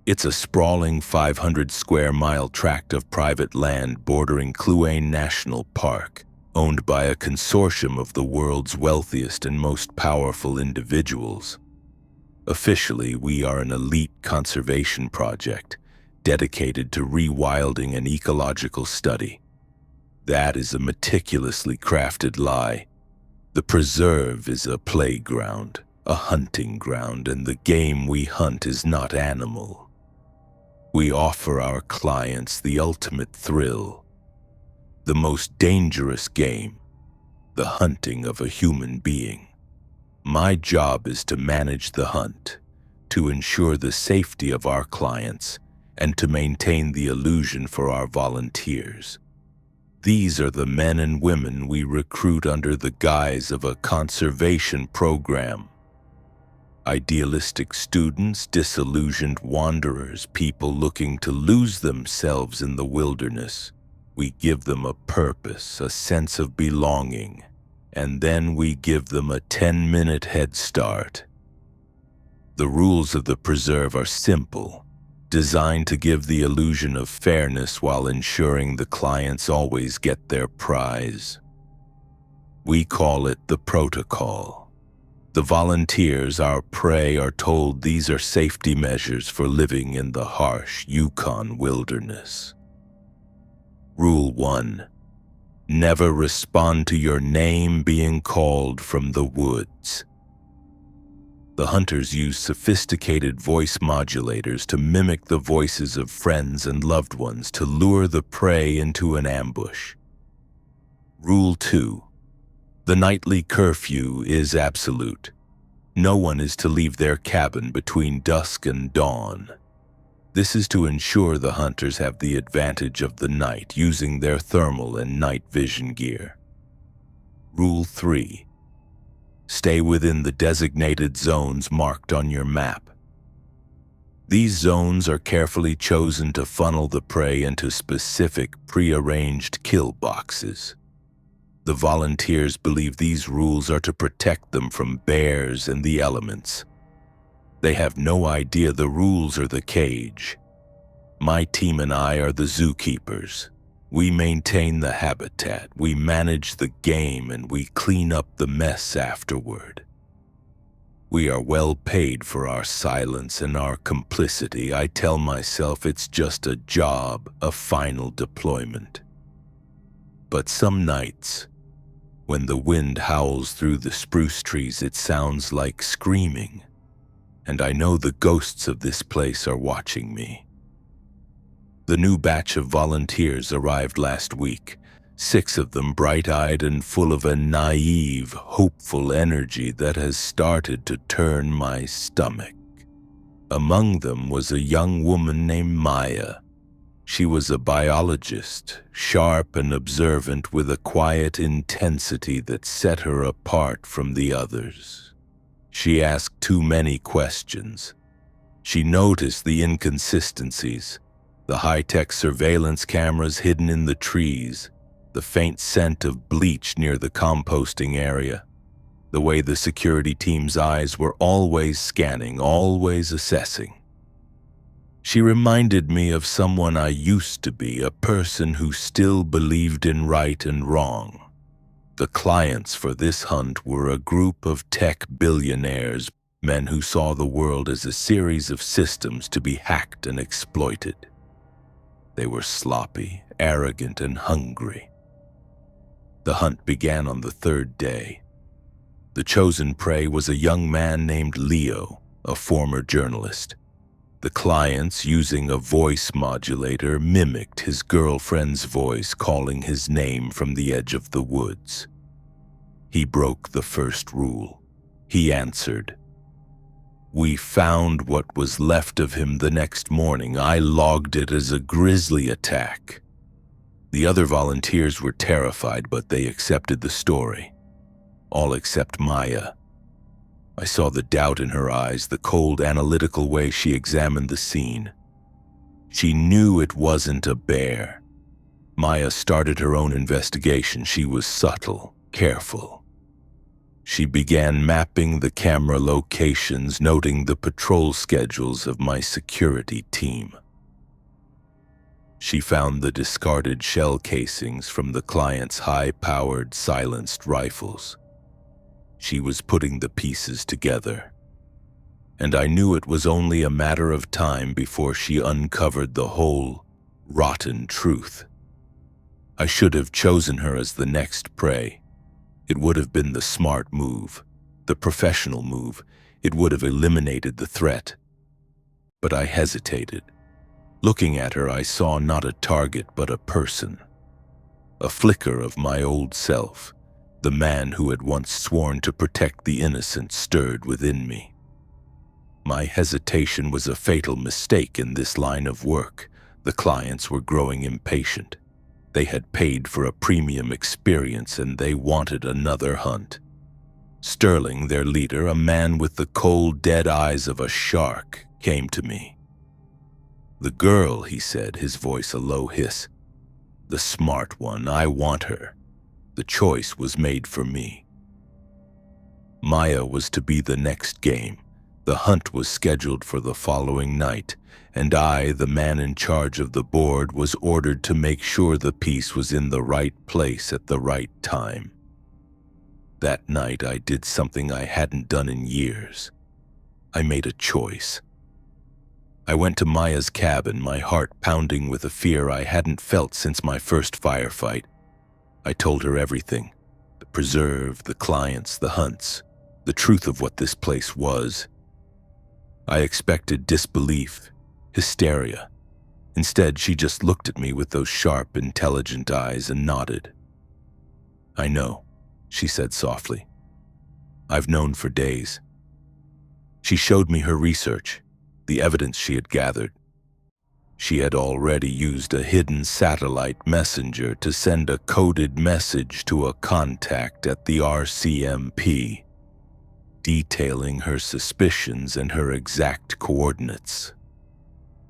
It's a sprawling 500-square-mile tract of private land bordering Kluane National Park, owned by a consortium of the world's wealthiest and most powerful individuals. Officially, we are an elite conservation project dedicated to rewilding and ecological study. That is a meticulously crafted lie. The preserve is a playground, a hunting ground, and the game we hunt is not animal. We offer our clients the ultimate thrill, the most dangerous game, the hunting of a human being. My job is to manage the hunt, to ensure the safety of our clients, and to maintain the illusion for our volunteers. These are the men and women we recruit under the guise of a conservation program. Idealistic students, disillusioned wanderers, people looking to lose themselves in the wilderness. We give them a purpose, a sense of belonging, and then we give them a 10-minute head start. The rules of the preserve are simple, designed to give the illusion of fairness while ensuring the clients always get their prize. We call it the protocol. The volunteers, our prey, are told these are safety measures for living in the harsh Yukon wilderness. Rule 1. Never respond to your name being called from the woods. The hunters use sophisticated voice modulators to mimic the voices of friends and loved ones to lure the prey into an ambush. Rule 2. The nightly curfew is absolute. No one is to leave their cabin between dusk and dawn. This is to ensure the hunters have the advantage of the night using their thermal and night vision gear. Rule 3. Stay within the designated zones marked on your map. These zones are carefully chosen to funnel the prey into specific pre-arranged kill boxes. The volunteers believe these rules are to protect them from bears and the elements. They have no idea the rules are the cage. My team and I are the zookeepers. We maintain the habitat, we manage the game, and we clean up the mess afterward. We are well paid for our silence and our complicity. I tell myself it's just a job, a final deployment. But some nights, when the wind howls through the spruce trees, it sounds like screaming, and I know the ghosts of this place are watching me. The new batch of volunteers arrived last week, 6 of them bright-eyed and full of a naive, hopeful energy that has started to turn my stomach. Among them was a young woman named Maya. She was a biologist, sharp and observant, with a quiet intensity that set her apart from the others. She asked too many questions. She noticed the inconsistencies, the high-tech surveillance cameras hidden in the trees, the faint scent of bleach near the composting area, the way the security team's eyes were always scanning, always assessing. She reminded me of someone I used to be, a person who still believed in right and wrong. The clients for this hunt were a group of tech billionaires, men who saw the world as a series of systems to be hacked and exploited. They were sloppy, arrogant, and hungry. The hunt began on the 3rd day. The chosen prey was a young man named Leo, a former journalist. The clients, using a voice modulator, mimicked his girlfriend's voice calling his name from the edge of the woods. He broke the first rule. He answered. We found what was left of him the next morning. I logged it as a grisly attack. The other volunteers were terrified, but they accepted the story. All except Maya. I saw the doubt in her eyes, the cold, analytical way she examined the scene. She knew it wasn't a bear. Maya started her own investigation. She was subtle, careful. She began mapping the camera locations, noting the patrol schedules of my security team. She found the discarded shell casings from the client's high-powered, silenced rifles. She was putting the pieces together, and I knew it was only a matter of time before she uncovered the whole, rotten truth. I should have chosen her as the next prey. It would have been the smart move, the professional move. It would have eliminated the threat. But I hesitated. Looking at her, I saw not a target but a person. A flicker of my old self, the man who had once sworn to protect the innocent, stirred within me. My hesitation was a fatal mistake in this line of work. The clients were growing impatient. They had paid for a premium experience and they wanted another hunt. Sterling, their leader, a man with the cold, dead eyes of a shark, came to me. "The girl," he said, his voice a low hiss. "The smart one, I want her." The choice was made for me. Maya was to be the next game. The hunt was scheduled for the following night, and I, the man in charge of the board, was ordered to make sure the piece was in the right place at the right time. That night I did something I hadn't done in years. I made a choice. I went to Maya's cabin, my heart pounding with a fear I hadn't felt since my first firefight. I told her everything. The preserve, the clients, the hunts, the truth of what this place was. I expected disbelief, hysteria. Instead, she just looked at me with those sharp, intelligent eyes and nodded. "I know," she said softly. "I've known for days." She showed me her research, the evidence she had gathered. She had already used a hidden satellite messenger to send a coded message to a contact at the RCMP, detailing her suspicions and her exact coordinates.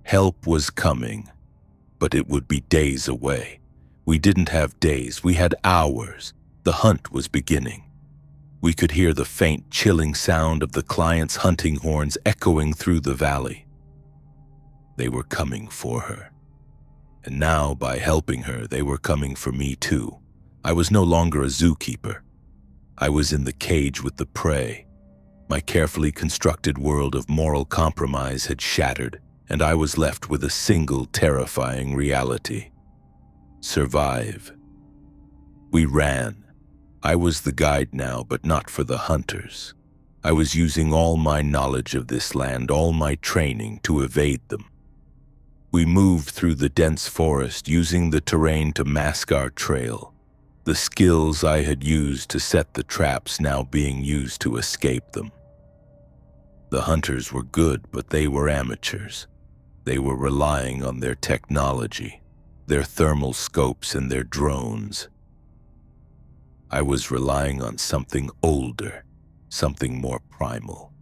Help was coming, but it would be days away. We didn't have days, we had hours. The hunt was beginning. We could hear the faint, chilling sound of the client's hunting horns echoing through the valley. They were coming for her. And now, by helping her, they were coming for me too. I was no longer a zookeeper. I was in the cage with the prey. My carefully constructed world of moral compromise had shattered, and I was left with a single terrifying reality: survive. We ran. I was the guide now, but not for the hunters. I was using all my knowledge of this land, all my training, to evade them. We moved through the dense forest, using the terrain to mask our trail, the skills I had used to set the traps now being used to escape them. The hunters were good, but they were amateurs. They were relying on their technology, their thermal scopes and their drones. I was relying on something older, something more primal.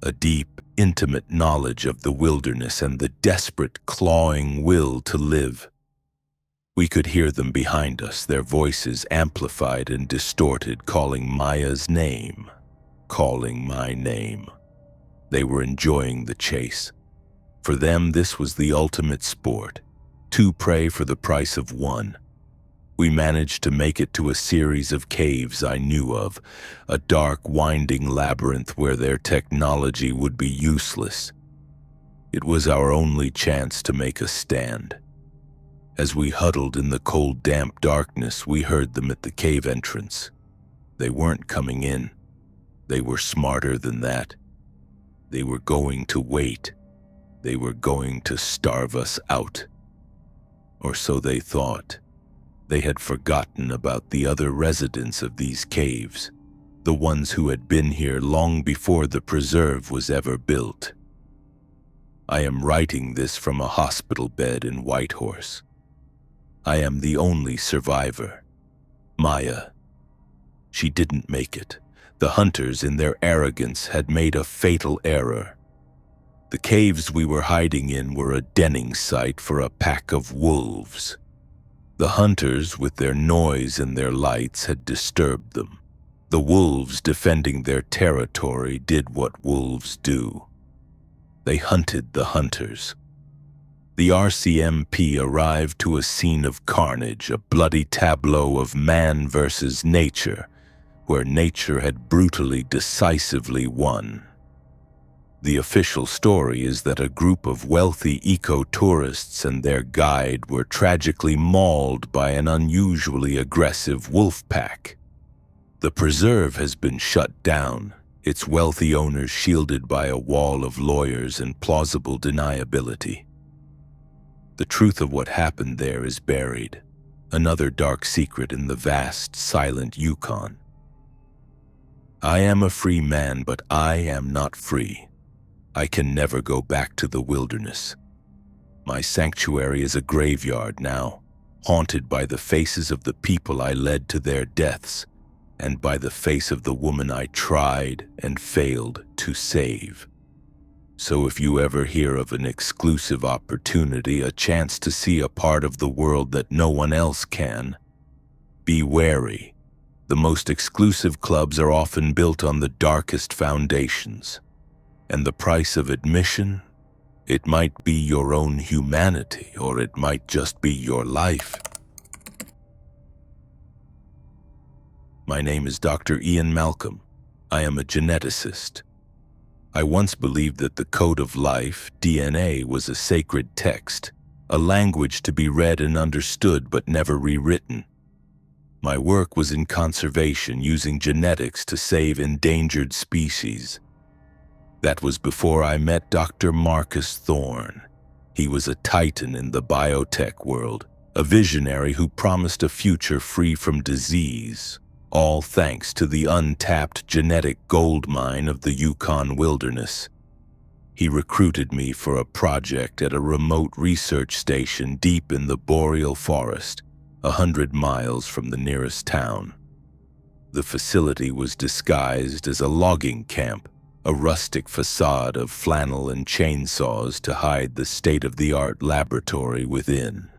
A deep, intimate knowledge of the wilderness and the desperate, clawing will to live. We could hear them behind us, their voices amplified and distorted, calling Maya's name, calling my name. They were enjoying the chase. For them, this was the ultimate sport. Two prey for the price of one. We managed to make it to a series of caves I knew of, a dark, winding labyrinth where their technology would be useless. It was our only chance to make a stand. As we huddled in the cold, damp darkness, we heard them at the cave entrance. They weren't coming in. They were smarter than that. They were going to wait. They were going to starve us out. Or so they thought. They had forgotten about the other residents of these caves. the ones who had been here long before the preserve was ever built. I am writing this from a hospital bed in Whitehorse. I am the only survivor. Maya. She didn't make it. The hunters, in their arrogance, had made a fatal error. The caves we were hiding in were a denning site for a pack of wolves. The hunters, with their noise and their lights, had disturbed them. The wolves, defending their territory, did what wolves do. They hunted the hunters. The RCMP arrived to a scene of carnage, a bloody tableau of man versus nature, where nature had brutally, decisively won. The official story is that a group of wealthy eco-tourists and their guide were tragically mauled by an unusually aggressive wolf pack. The preserve has been shut down, its wealthy owners shielded by a wall of lawyers and plausible deniability. The truth of what happened there is buried, another dark secret in the vast, silent Yukon. I am a free man, but I am not free. I can never go back to the wilderness. My sanctuary is a graveyard now, haunted by the faces of the people I led to their deaths, and by the face of the woman I tried and failed to save. So if you ever hear of an exclusive opportunity, a chance to see a part of the world that no one else can, be wary. The most exclusive clubs are often built on the darkest foundations, and the price of admission, it might be your own humanity, or it might just be your life. My name is Dr. Ian Malcolm. I am a geneticist. I once believed that the code of life, DNA, was a sacred text, a language to be read and understood but never rewritten. My work was in conservation, using genetics to save endangered species. That was before I met Dr. Marcus Thorne. He was a titan in the biotech world, a visionary who promised a future free from disease, all thanks to the untapped genetic gold mine of the Yukon wilderness. He recruited me for a project at a remote research station deep in the boreal forest, 100 miles from the nearest town. The facility was disguised as a logging camp, a rustic facade of flannel and chainsaws to hide the state-of-the-art laboratory within.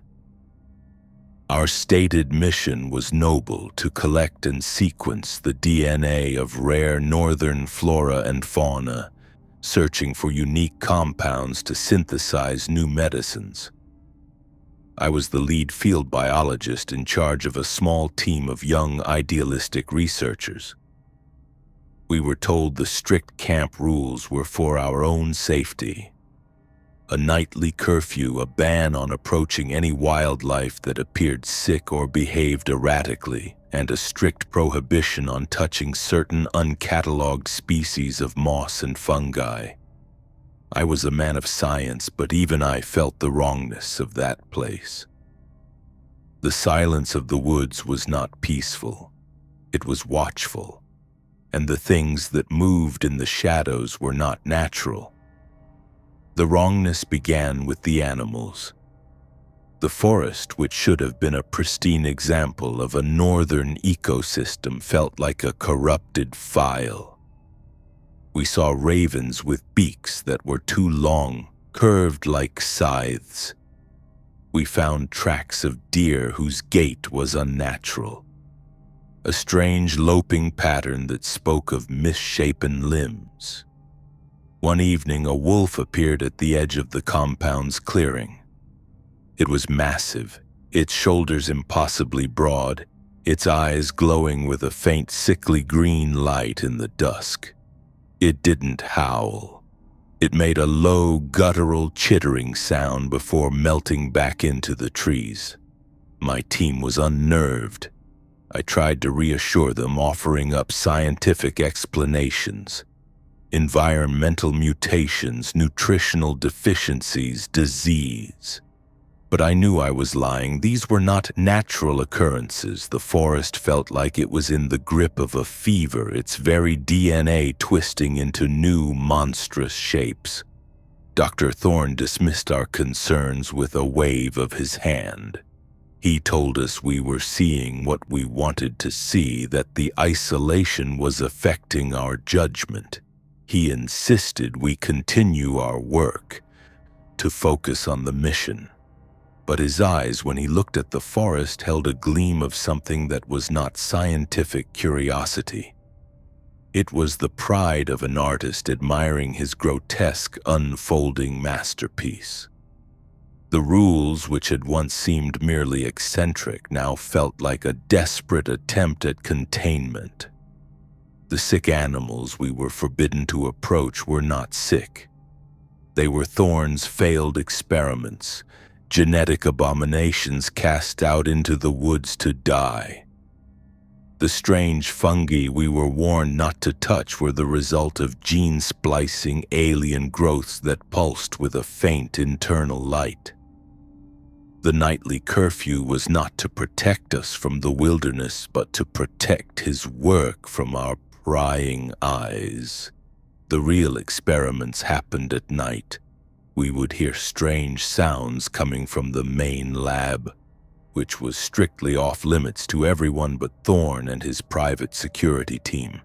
Our stated mission was noble: to collect and sequence the DNA of rare northern flora and fauna, searching for unique compounds to synthesize new medicines. I was the lead field biologist in charge of a small team of young, idealistic researchers. We were told the strict camp rules were for our own safety. A nightly curfew, a ban on approaching any wildlife that appeared sick or behaved erratically, and a strict prohibition on touching certain uncatalogued species of moss and fungi. I was a man of science, but even I felt the wrongness of that place. The silence of the woods was not peaceful. It was watchful, and the things that moved in the shadows were not natural. The wrongness began with the animals. The forest, which should have been a pristine example of a northern ecosystem, felt like a corrupted file. We saw ravens with beaks that were too long, curved like scythes. We found tracks of deer whose gait was unnatural, a strange loping pattern that spoke of misshapen limbs. One evening, a wolf appeared at the edge of the compound's clearing. It was massive, its shoulders impossibly broad, its eyes glowing with a faint sickly green light in the dusk. It didn't howl. It made a low, guttural, chittering sound before melting back into the trees. My team was unnerved. I tried to reassure them, offering up scientific explanations. Environmental mutations, nutritional deficiencies, disease. But I knew I was lying. These were not natural occurrences. The forest felt like it was in the grip of a fever, its very DNA twisting into new, monstrous shapes. Dr. Thorne dismissed our concerns with a wave of his hand. He told us we were seeing what we wanted to see, that the isolation was affecting our judgment. He insisted we continue our work, to focus on the mission. But his eyes, when he looked at the forest, held a gleam of something that was not scientific curiosity. It was the pride of an artist admiring his grotesque, unfolding masterpiece. The rules, which had once seemed merely eccentric, now felt like a desperate attempt at containment. The sick animals we were forbidden to approach were not sick. They were Thorne's failed experiments, genetic abominations cast out into the woods to die. The strange fungi we were warned not to touch were the result of gene-splicing alien growths that pulsed with a faint internal light. The nightly curfew was not to protect us from the wilderness, but to protect his work from our prying eyes. The real experiments happened at night. We would hear strange sounds coming from the main lab, which was strictly off-limits to everyone but Thorne and his private security team.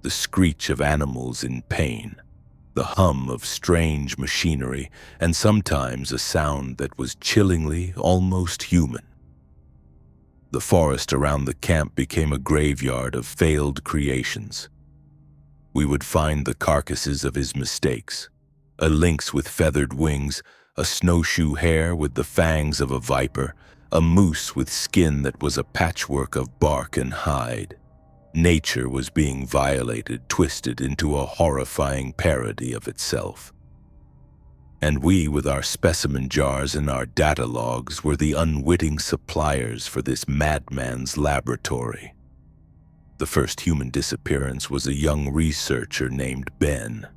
The screech of animals in pain, the hum of strange machinery, and sometimes a sound that was chillingly almost human. The forest around the camp became a graveyard of failed creations. We would find the carcasses of his mistakes, a lynx with feathered wings, a snowshoe hare with the fangs of a viper, a moose with skin that was a patchwork of bark and hide. Nature was being violated, twisted into a horrifying parody of itself. And we, with our specimen jars and our data logs, were the unwitting suppliers for this madman's laboratory. The first human disappearance was a young researcher named Ben.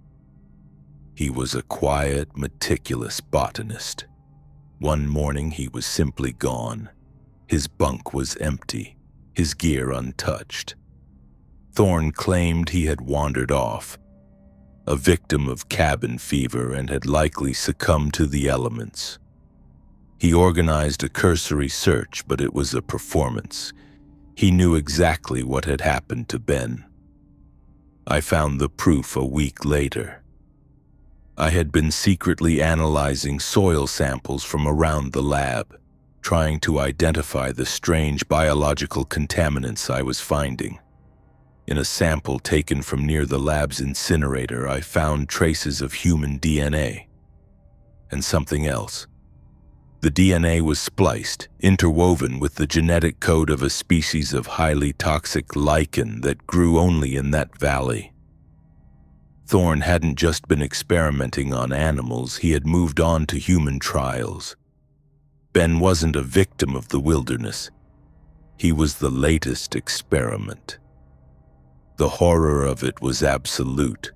He was a quiet, meticulous botanist. One morning he was simply gone. His bunk was empty, his gear untouched. Thorne claimed he had wandered off, a victim of cabin fever, and had likely succumbed to the elements. He organized a cursory search, but it was a performance. He knew exactly what had happened to Ben. I found the proof a week later. I had been secretly analyzing soil samples from around the lab, trying to identify the strange biological contaminants I was finding. In a sample taken from near the lab's incinerator, I found traces of human DNA. And something else. The DNA was spliced, interwoven with the genetic code of a species of highly toxic lichen that grew only in that valley. Thorne hadn't just been experimenting on animals, he had moved on to human trials. Ben wasn't a victim of the wilderness. He was the latest experiment. The horror of it was absolute.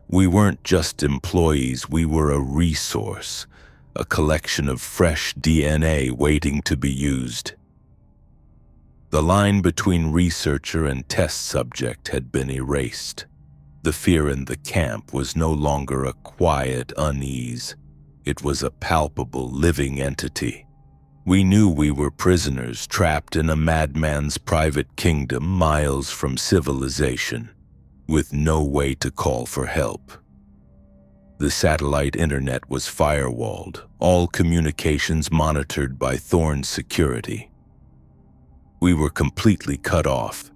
We weren't just employees, we were a resource, a collection of fresh DNA waiting to be used. The line between researcher and test subject had been erased. The fear in the camp was no longer a quiet unease. It was a palpable, living entity. We knew we were prisoners trapped in a madman's private kingdom miles from civilization, with no way to call for help. The satellite internet was firewalled, all communications monitored by Thorne's security. We were completely cut off.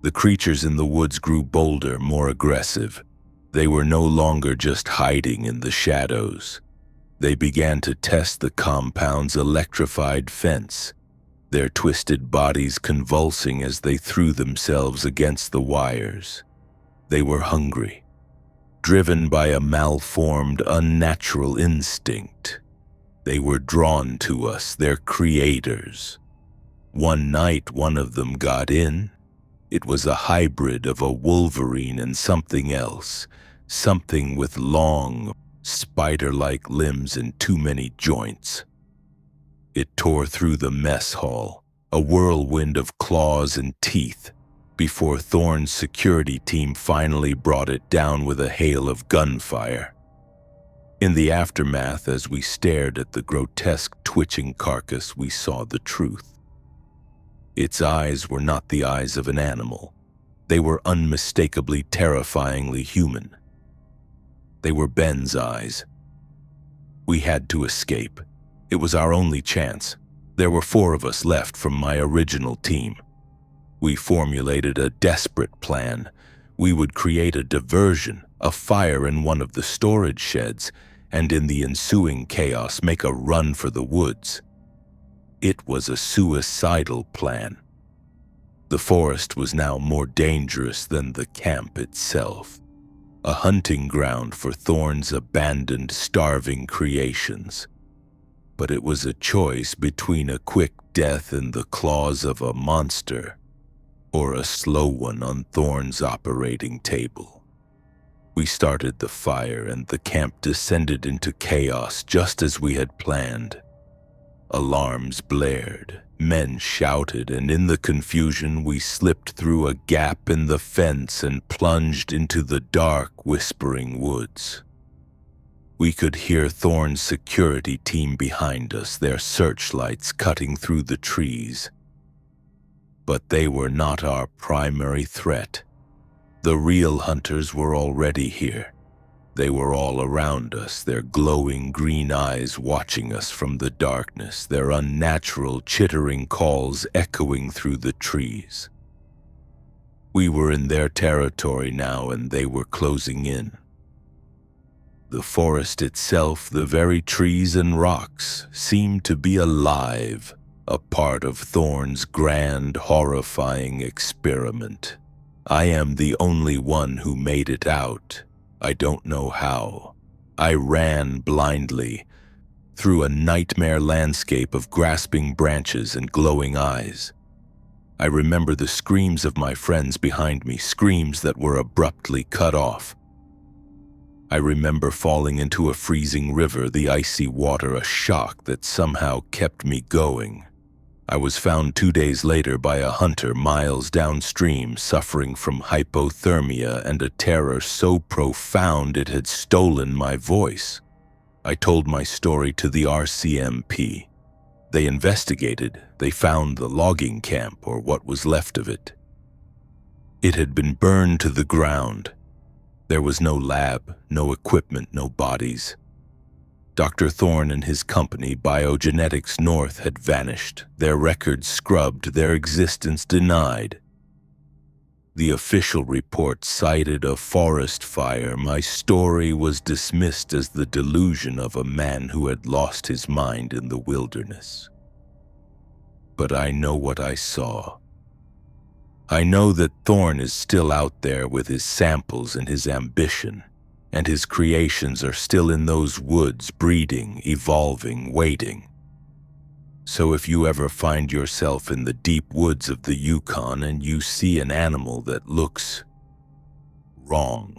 The creatures in the woods grew bolder, more aggressive. They were no longer just hiding in the shadows. They began to test the compound's electrified fence, their twisted bodies convulsing as they threw themselves against the wires. They were hungry, driven by a malformed, unnatural instinct. They were drawn to us, their creators. One night, one of them got in. It was a hybrid of a wolverine and something else, something with long, spider-like limbs and too many joints. It tore through the mess hall, a whirlwind of claws and teeth, before Thorne's security team finally brought it down with a hail of gunfire. In the aftermath, as we stared at the grotesque twitching carcass, we saw the truth. Its eyes were not the eyes of an animal. They were unmistakably, terrifyingly human. They were Ben's eyes. We had to escape. It was our only chance. There were 4 of us left from my original team. We formulated a desperate plan. We would create a diversion, a fire in one of the storage sheds, and in the ensuing chaos make a run for the woods. It was a suicidal plan. The forest was now more dangerous than the camp itself, a hunting ground for Thorne's abandoned, starving creations. But it was a choice between a quick death in the claws of a monster or a slow one on Thorne's operating table. We started the fire and the camp descended into chaos just as we had planned. Alarms blared, men shouted, and in the confusion we slipped through a gap in the fence and plunged into the dark, whispering woods. We could hear Thorne's security team behind us, their searchlights cutting through the trees. But they were not our primary threat. The real hunters were already here. They were all around us, their glowing green eyes watching us from the darkness, their unnatural chittering calls echoing through the trees. We were in their territory now, and they were closing in. The forest itself, the very trees and rocks, seemed to be alive, a part of Thorne's grand, horrifying experiment. I am the only one who made it out. I don't know how. I ran blindly through a nightmare landscape of grasping branches and glowing eyes. I remember the screams of my friends behind me, screams that were abruptly cut off. I remember falling into a freezing river, the icy water a shock that somehow kept me going. I was found 2 days later by a hunter miles downstream, suffering from hypothermia and a terror so profound it had stolen my voice. I told my story to the RCMP. They investigated. They found the logging camp, or what was left of it. It had been burned to the ground. There was no lab, no equipment, no bodies. Dr. Thorne and his company, Biogenetics North, had vanished, their records scrubbed, their existence denied. The official report cited a forest fire. My story was dismissed as the delusion of a man who had lost his mind in the wilderness. But I know what I saw. I know that Thorne is still out there with his samples and his ambition, and his creations are still in those woods, breeding, evolving, waiting. So if you ever find yourself in the deep woods of the Yukon and you see an animal that looks wrong,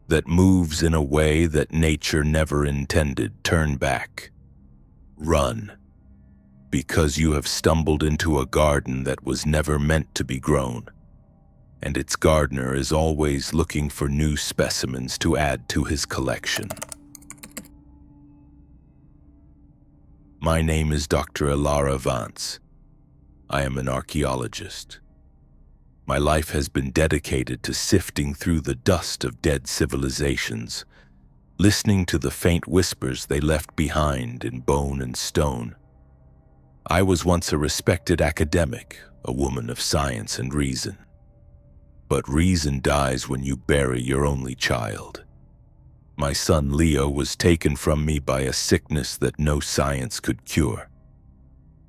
that moves in a way that nature never intended, turn back. Run. Because you have stumbled into a garden that was never meant to be grown, and its gardener is always looking for new specimens to add to his collection. My name is Dr. Ilara Vance. I am an archaeologist. My life has been dedicated to sifting through the dust of dead civilizations, listening to the faint whispers they left behind in bone and stone. I was once a respected academic, a woman of science and reason. But reason dies when you bury your only child. My son Leo was taken from me by a sickness that no science could cure.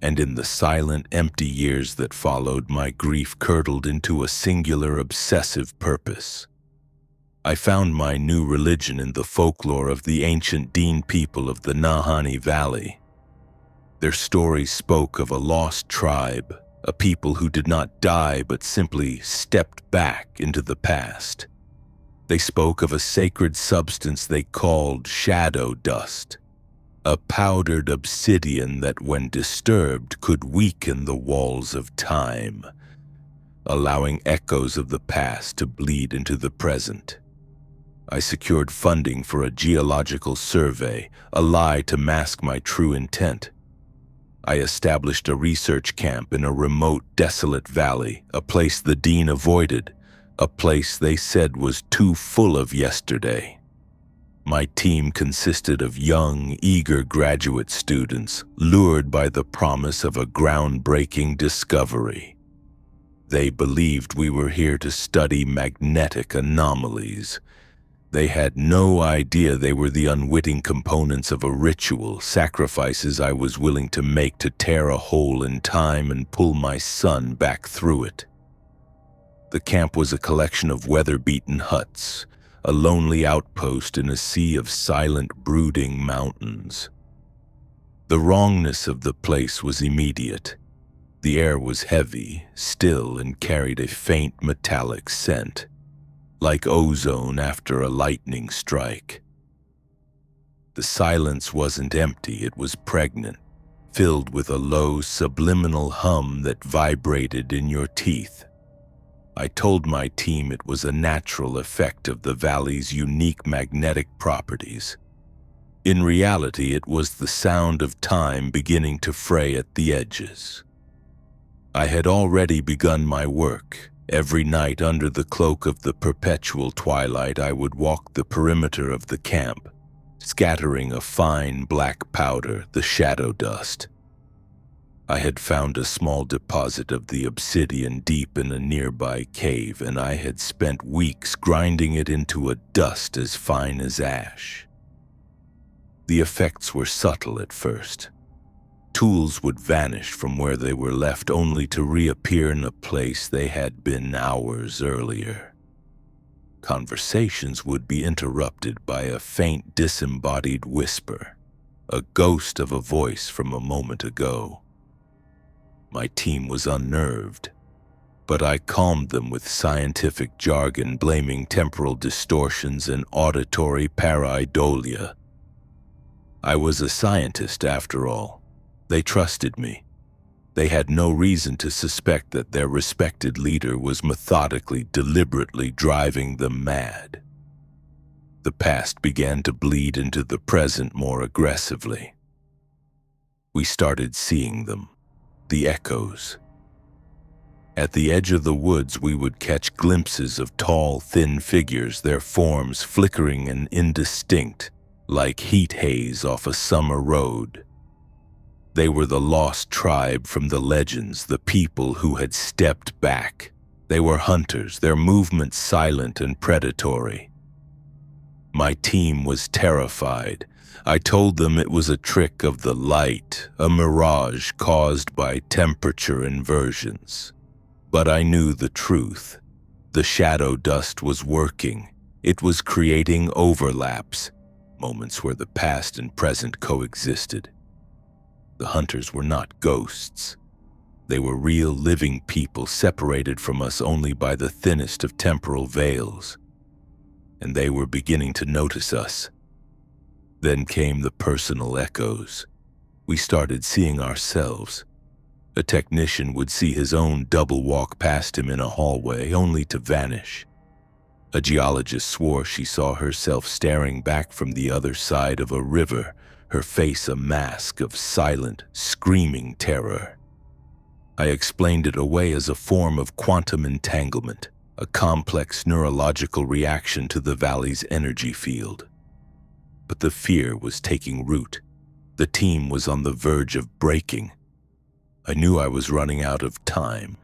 And in the silent, empty years that followed, my grief curdled into a singular, obsessive purpose. I found my new religion in the folklore of the ancient Dean people of the Nahanni Valley. Their stories spoke of a lost tribe, a people who did not die but simply stepped back into the past. They spoke of a sacred substance they called shadow dust, a powdered obsidian that, when disturbed, could weaken the walls of time, allowing echoes of the past to bleed into the present. I secured funding for a geological survey, a lie to mask my true intent. I established a research camp in a remote, desolate valley, a place the dean avoided, a place they said was too full of yesterday. My team consisted of young, eager graduate students, lured by the promise of a groundbreaking discovery. They believed we were here to study magnetic anomalies. They had no idea they were the unwitting components of a ritual, sacrifices I was willing to make to tear a hole in time and pull my son back through it. The camp was a collection of weather-beaten huts, a lonely outpost in a sea of silent, brooding mountains. The wrongness of the place was immediate. The air was heavy, still, and carried a faint metallic scent, like ozone after a lightning strike. The silence wasn't empty, it was pregnant, filled with a low, subliminal hum that vibrated in your teeth. I told my team it was a natural effect of the valley's unique magnetic properties. In reality, it was the sound of time beginning to fray at the edges. I had already begun my work. Every night, under the cloak of the perpetual twilight, I would walk the perimeter of the camp, scattering a fine black powder, the shadow dust. I had found a small deposit of the obsidian deep in a nearby cave, and I had spent weeks grinding it into a dust as fine as ash. The effects were subtle at first. Tools would vanish from where they were left, only to reappear in a place they had been hours earlier. Conversations would be interrupted by a faint, disembodied whisper, a ghost of a voice from a moment ago. My team was unnerved, but I calmed them with scientific jargon, blaming temporal distortions and auditory pareidolia. I was a scientist, after all. They trusted me. They had no reason to suspect that their respected leader was methodically, deliberately driving them mad. The past began to bleed into the present more aggressively. We started seeing them, the echoes. At the edge of the woods, we would catch glimpses of tall, thin figures, their forms flickering and indistinct, like heat haze off a summer road. They were the lost tribe from the legends, the people who had stepped back. They were hunters, their movements silent and predatory. My team was terrified. I told them it was a trick of the light, a mirage caused by temperature inversions. But I knew the truth. The shadow dust was working. It was creating overlaps, moments where the past and present coexisted. The hunters were not ghosts. They were real, living people separated from us only by the thinnest of temporal veils. And they were beginning to notice us. Then came the personal echoes. We started seeing ourselves. A technician would see his own double walk past him in a hallway, only to vanish. A geologist swore she saw herself staring back from the other side of a river, her face a mask of silent, screaming terror. I explained it away as a form of quantum entanglement, a complex neurological reaction to the valley's energy field. But the fear was taking root. The team was on the verge of breaking. I knew I was running out of time.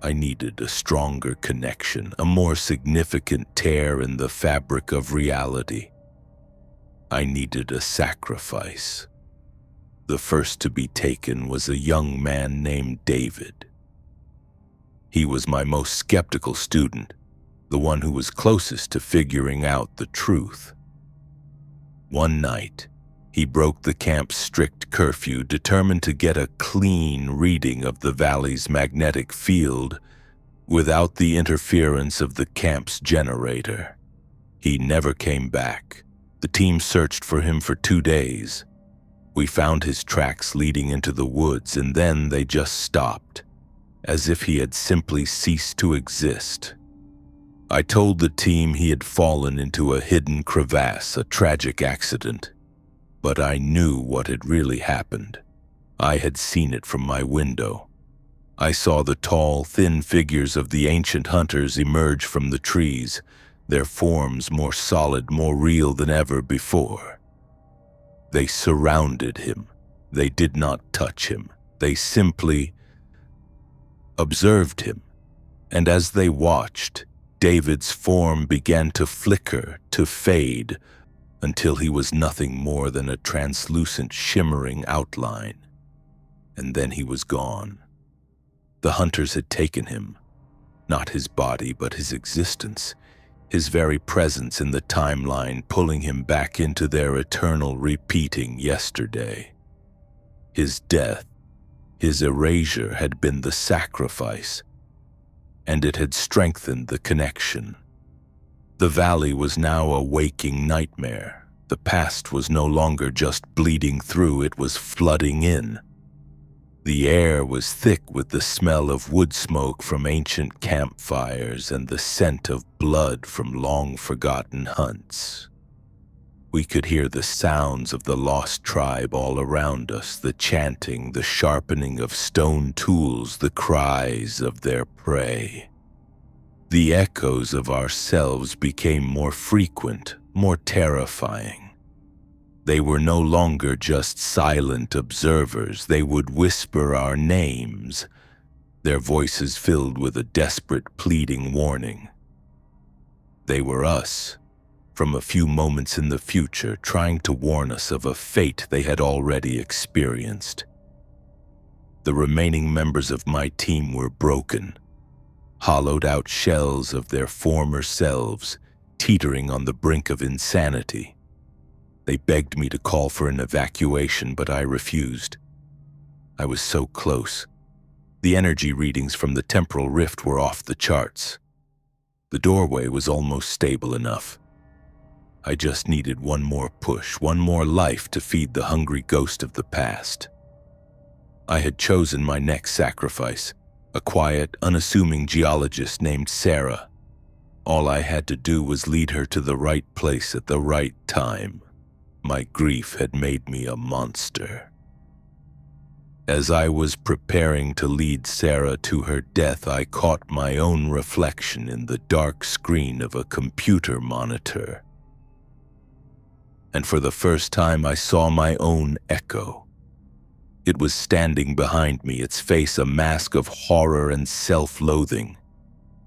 I needed a stronger connection, a more significant tear in the fabric of reality. I needed a sacrifice. The first to be taken was a young man named David. He was my most skeptical student, the one who was closest to figuring out the truth. One night, he broke the camp's strict curfew, determined to get a clean reading of the valley's magnetic field without the interference of the camp's generator. He never came back. The team searched for him for 2 days. We found his tracks leading into the woods, and then they just stopped, as if he had simply ceased to exist. I told the team he had fallen into a hidden crevasse, a tragic accident, but I knew what had really happened. I had seen it from my window. I saw the tall, thin figures of the ancient hunters emerge from the trees, their forms more solid, more real than ever before. They surrounded him. They did not touch him. They simply observed him. And as they watched, David's form began to flicker, to fade, until he was nothing more than a translucent, shimmering outline. And then he was gone. The hunters had taken him, not his body, but his existence, his very presence in the timeline, pulling him back into their eternal repeating yesterday. His death, his erasure had been the sacrifice, and it had strengthened the connection. The valley was now a waking nightmare. The past was no longer just bleeding through, it was flooding in. The air was thick with the smell of wood smoke from ancient campfires and the scent of blood from long-forgotten hunts. We could hear the sounds of the lost tribe all around us, the chanting, the sharpening of stone tools, the cries of their prey. The echoes of ourselves became more frequent, more terrifying. They were no longer just silent observers. They would whisper our names, their voices filled with a desperate, pleading warning. They were us, from a few moments in the future, trying to warn us of a fate they had already experienced. The remaining members of my team were broken, hollowed-out shells of their former selves, teetering on the brink of insanity. They begged me to call for an evacuation, but I refused. I was so close. The energy readings from the temporal rift were off the charts. The doorway was almost stable enough. I just needed one more push, one more life to feed the hungry ghost of the past. I had chosen my next sacrifice, a quiet, unassuming geologist named Sarah. All I had to do was lead her to the right place at the right time. My grief had made me a monster. As I was preparing to lead Sarah to her death, I caught my own reflection in the dark screen of a computer monitor. And for the first time, I saw my own echo. It was standing behind me, its face a mask of horror and self-loathing,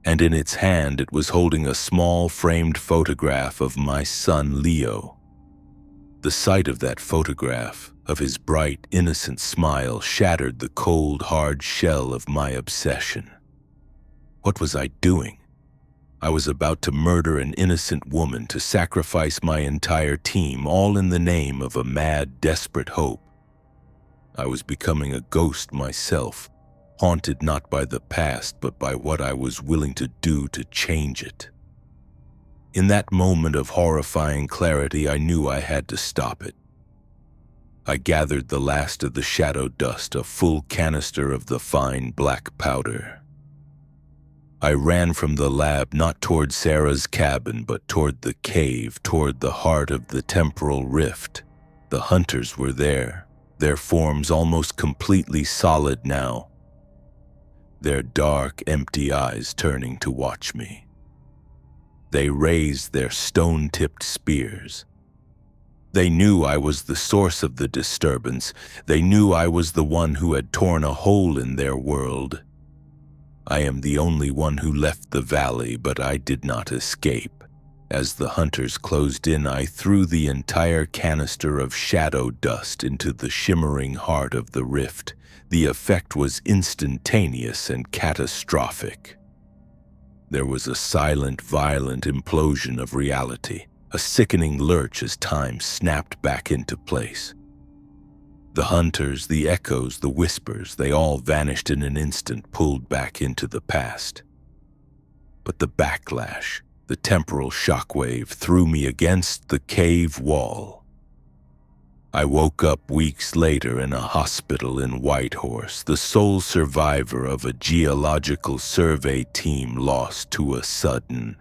and in its hand it was holding a small framed photograph of my son Leo. The sight of that photograph, of his bright, innocent smile, shattered the cold, hard shell of my obsession. What was I doing? I was about to murder an innocent woman, to sacrifice my entire team, all in the name of a mad, desperate hope. I was becoming a ghost myself, haunted not by the past, but by what I was willing to do to change it. In that moment of horrifying clarity, I knew I had to stop it. I gathered the last of the shadow dust, a full canister of the fine black powder. I ran from the lab, not toward Sarah's cabin, but toward the cave, toward the heart of the temporal rift. The hunters were there, their forms almost completely solid now, their dark, empty eyes turning to watch me. They raised their stone-tipped spears. They knew I was the source of the disturbance. They knew I was the one who had torn a hole in their world. I am the only one who left the valley, but I did not escape. As the hunters closed in, I threw the entire canister of shadow dust into the shimmering heart of the rift. The effect was instantaneous and catastrophic. There was a silent, violent implosion of reality, a sickening lurch as time snapped back into place. The hunters, the echoes, the whispers, they all vanished in an instant, pulled back into the past. But the backlash, the temporal shockwave, threw me against the cave wall. I woke up weeks later in a hospital in Whitehorse, the sole survivor of a geological survey team lost to a sudden,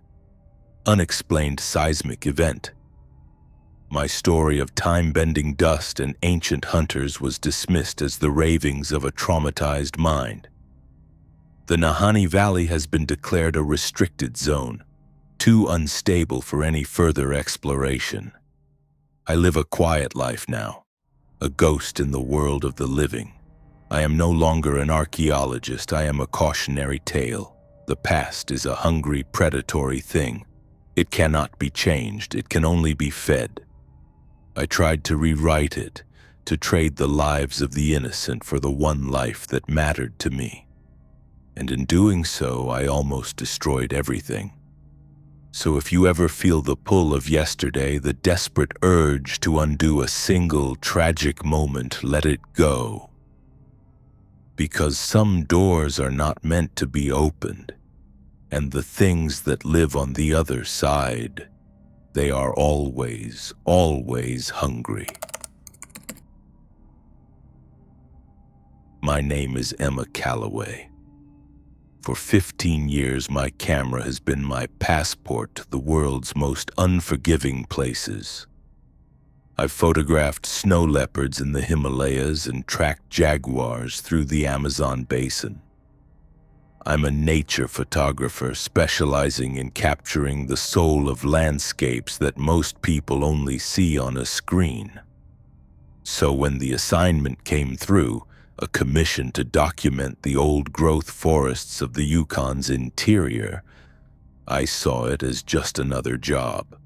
unexplained seismic event. My story of time-bending dust and ancient hunters was dismissed as the ravings of a traumatized mind. The Nahanni Valley has been declared a restricted zone, too unstable for any further exploration. I live a quiet life now, a ghost in the world of the living. I am no longer an archaeologist, I am a cautionary tale. The past is a hungry, predatory thing. It cannot be changed, it can only be fed. I tried to rewrite it, to trade the lives of the innocent for the one life that mattered to me. And in doing so, I almost destroyed everything. So if you ever feel the pull of yesterday, the desperate urge to undo a single tragic moment, let it go. Because some doors are not meant to be opened, and the things that live on the other side, they are always, always hungry. My name is Emma Calloway. For 15 years, my camera has been my passport to the world's most unforgiving places. I've photographed snow leopards in the Himalayas and tracked jaguars through the Amazon basin. I'm a nature photographer specializing in capturing the soul of landscapes that most people only see on a screen. So when the assignment came through, a commission to document the old-growth forests of the Yukon's interior, I saw it as just another job.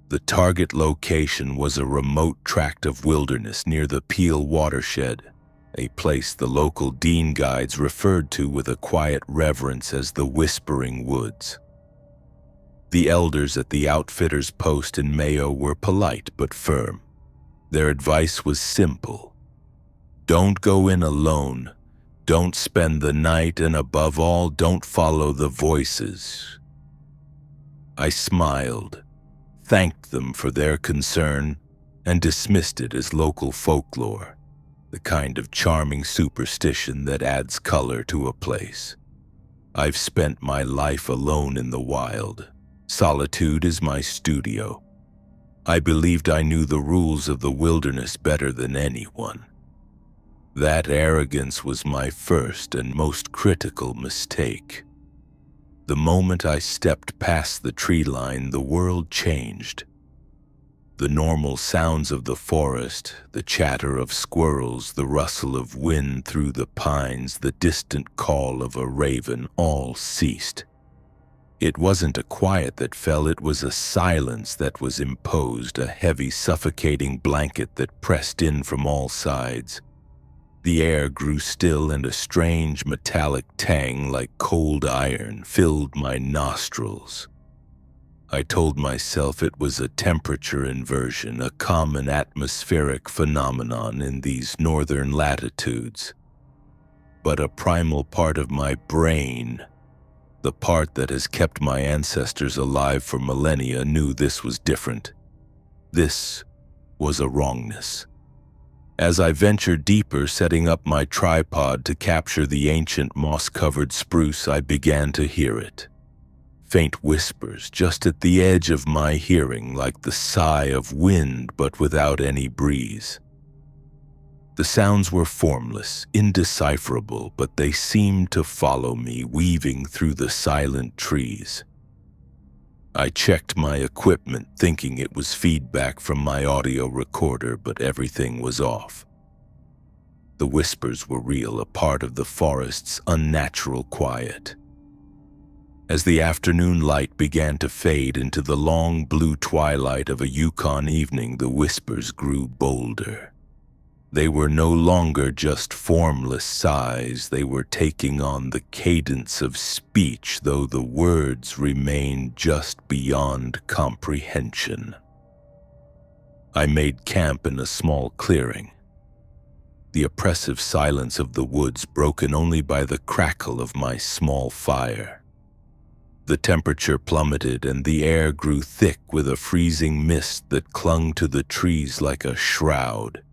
The target location was a remote tract of wilderness near the Peel watershed, a place the local Dean guides referred to with a quiet reverence as the Whispering Woods. The elders at the outfitter's post in Mayo were polite but firm. Their advice was simple. Don't go in alone, don't spend the night, and above all, don't follow the voices. I smiled, thanked them for their concern, and dismissed it as local folklore, the kind of charming superstition that adds color to a place. I've spent my life alone in the wild. Solitude is my studio. I believed I knew the rules of the wilderness better than anyone. That arrogance was my first and most critical mistake. The moment I stepped past the tree line, the world changed. The normal sounds of the forest, the chatter of squirrels, the rustle of wind through the pines, the distant call of a raven, all ceased. It wasn't a quiet that fell, it was a silence that was imposed, a heavy, suffocating blanket that pressed in from all sides. The air grew still, and a strange metallic tang like cold iron filled my nostrils. I told myself it was a temperature inversion, a common atmospheric phenomenon in these northern latitudes. But a primal part of my brain, the part that has kept my ancestors alive for millennia, knew this was different. This was a wrongness. As I ventured deeper, setting up my tripod to capture the ancient moss-covered spruce, I began to hear it. Faint whispers just at the edge of my hearing, like the sigh of wind but without any breeze. The sounds were formless, indecipherable, but they seemed to follow me, weaving through the silent trees. I checked my equipment, thinking it was feedback from my audio recorder, but everything was off. The whispers were real, a part of the forest's unnatural quiet. As the afternoon light began to fade into the long blue twilight of a Yukon evening, the whispers grew bolder. They were no longer just formless sighs, they were taking on the cadence of speech, though the words remained just beyond comprehension. I made camp in a small clearing, the oppressive silence of the woods broken only by the crackle of my small fire. The temperature plummeted and the air grew thick with a freezing mist that clung to the trees like a shroud.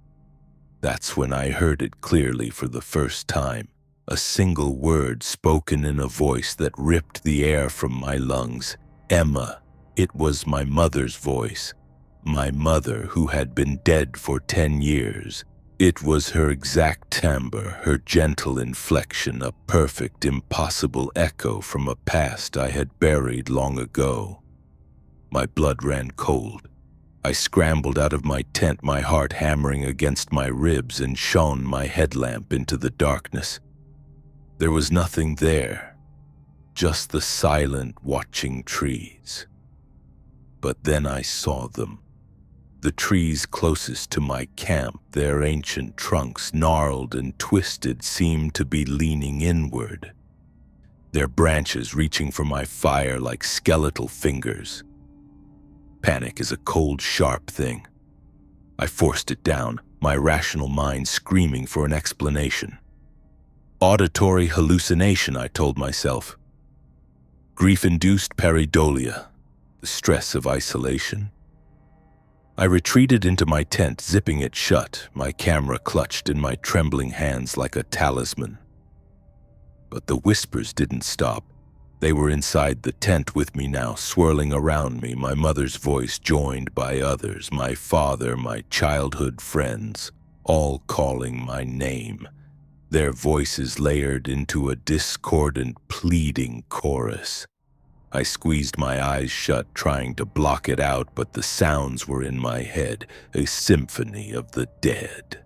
That's when I heard it clearly for the first time, a single word spoken in a voice that ripped the air from my lungs. Emma. It was my mother's voice. My mother, who had been dead for 10 years. It was her exact timbre, her gentle inflection, a perfect, impossible echo from a past I had buried long ago. My blood ran cold. I scrambled out of my tent, my heart hammering against my ribs, and shone my headlamp into the darkness. There was nothing there, just the silent, watching trees. But then I saw them. The trees closest to my camp, their ancient trunks, gnarled and twisted, seemed to be leaning inward, their branches reaching for my fire like skeletal fingers. Panic is a cold, sharp thing. I forced it down, my rational mind screaming for an explanation. Auditory hallucination, I told myself. Grief-induced pareidolia, the stress of isolation. I retreated into my tent, zipping it shut, my camera clutched in my trembling hands like a talisman. But the whispers didn't stop. They were inside the tent with me now, swirling around me, my mother's voice joined by others, my father, my childhood friends, all calling my name, their voices layered into a discordant, pleading chorus. I squeezed my eyes shut, trying to block it out, but the sounds were in my head, a symphony of the dead.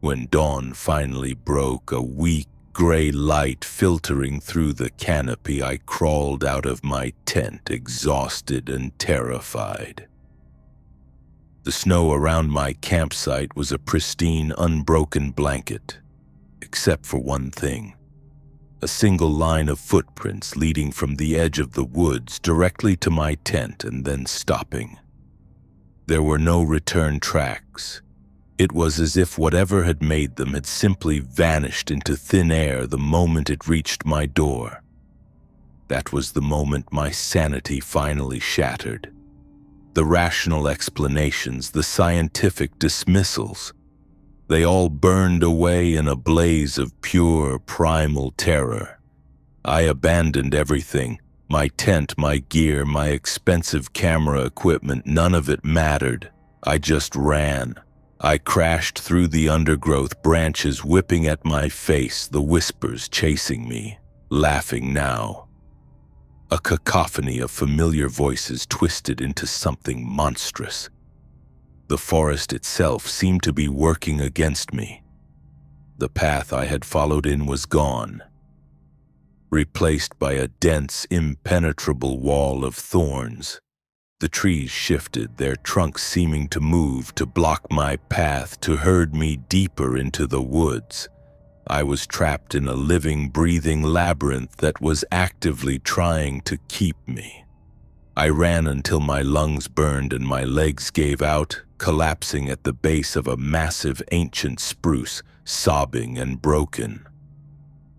When dawn finally broke, a weak, gray light filtering through the canopy, I crawled out of my tent, exhausted and terrified. The snow around my campsite was a pristine, unbroken blanket, except for one thing. A single line of footprints leading from the edge of the woods directly to my tent and then stopping. There were no return tracks. It was as if whatever had made them had simply vanished into thin air the moment it reached my door. That was the moment my sanity finally shattered. The rational explanations, the scientific dismissals, they all burned away in a blaze of pure, primal terror. I abandoned everything, my tent, my gear, my expensive camera equipment, none of it mattered. I just ran. I crashed through the undergrowth, branches whipping at my face, the whispers chasing me, laughing now. A cacophony of familiar voices twisted into something monstrous. The forest itself seemed to be working against me. The path I had followed in was gone, replaced by a dense, impenetrable wall of thorns. The trees shifted, their trunks seeming to move, to block my path, to herd me deeper into the woods. I was trapped in a living, breathing labyrinth that was actively trying to keep me. I ran until my lungs burned and my legs gave out, collapsing at the base of a massive ancient spruce, sobbing and broken.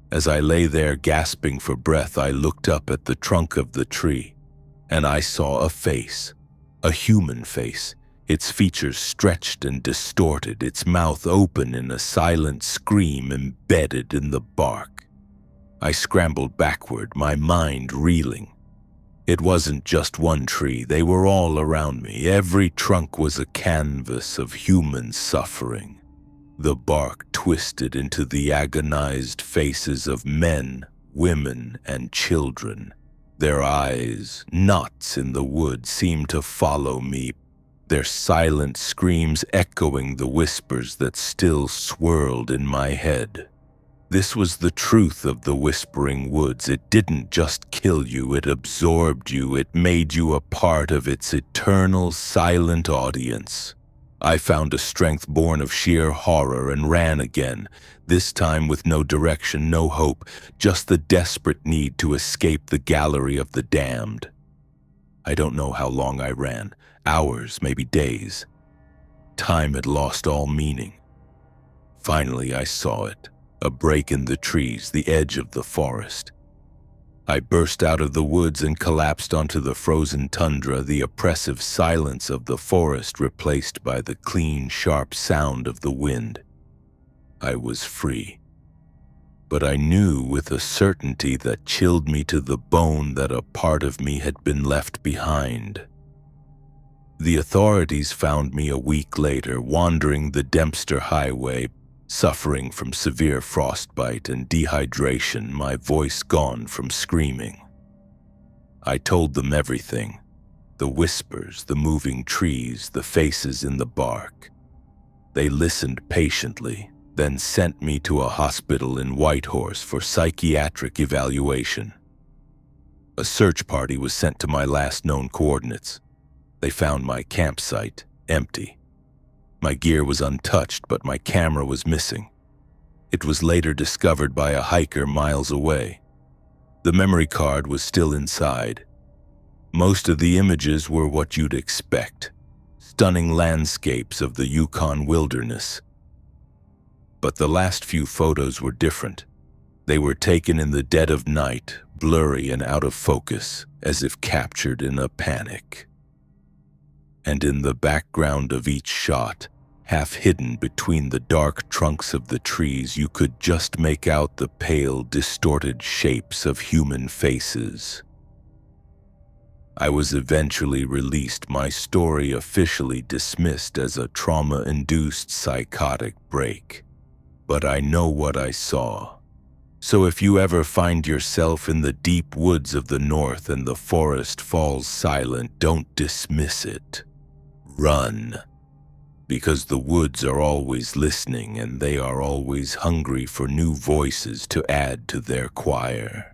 As I lay there gasping for breath, I looked up at the trunk of the tree, and I saw a face, a human face, its features stretched and distorted, its mouth open in a silent scream embedded in the bark. I scrambled backward, my mind reeling. It wasn't just one tree, they were all around me. Every trunk was a canvas of human suffering. The bark twisted into the agonized faces of men, women, and children. Their eyes, knots in the wood, seemed to follow me, their silent screams echoing the whispers that still swirled in my head. This was the truth of the Whispering Woods. It didn't just kill you, it absorbed you, it made you a part of its eternal, silent audience. I found a strength born of sheer horror and ran again, this time with no direction, no hope, just the desperate need to escape the gallery of the damned. I don't know how long I ran, hours, maybe days. Time had lost all meaning. Finally, I saw it. A break in the trees, the edge of the forest. I burst out of the woods and collapsed onto the frozen tundra, the oppressive silence of the forest replaced by the clean, sharp sound of the wind. I was free. But I knew with a certainty that chilled me to the bone that a part of me had been left behind. The authorities found me a week later, wandering the Dempster Highway, suffering from severe frostbite and dehydration, my voice gone from screaming. I told them everything: the whispers, the moving trees, the faces in the bark. They listened patiently, then sent me to a hospital in Whitehorse for psychiatric evaluation. A search party was sent to my last known coordinates. They found my campsite empty. My gear was untouched, but my camera was missing. It was later discovered by a hiker miles away. The memory card was still inside. Most of the images were what you'd expect: stunning landscapes of the Yukon wilderness. But the last few photos were different. They were taken in the dead of night, blurry and out of focus, as if captured in a panic. And in the background of each shot, half hidden between the dark trunks of the trees, you could just make out the pale, distorted shapes of human faces. I was eventually released, my story officially dismissed as a trauma-induced psychotic break. But I know what I saw. So if you ever find yourself in the deep woods of the north and the forest falls silent, don't dismiss it. Run. Because the woods are always listening, and they are always hungry for new voices to add to their choir.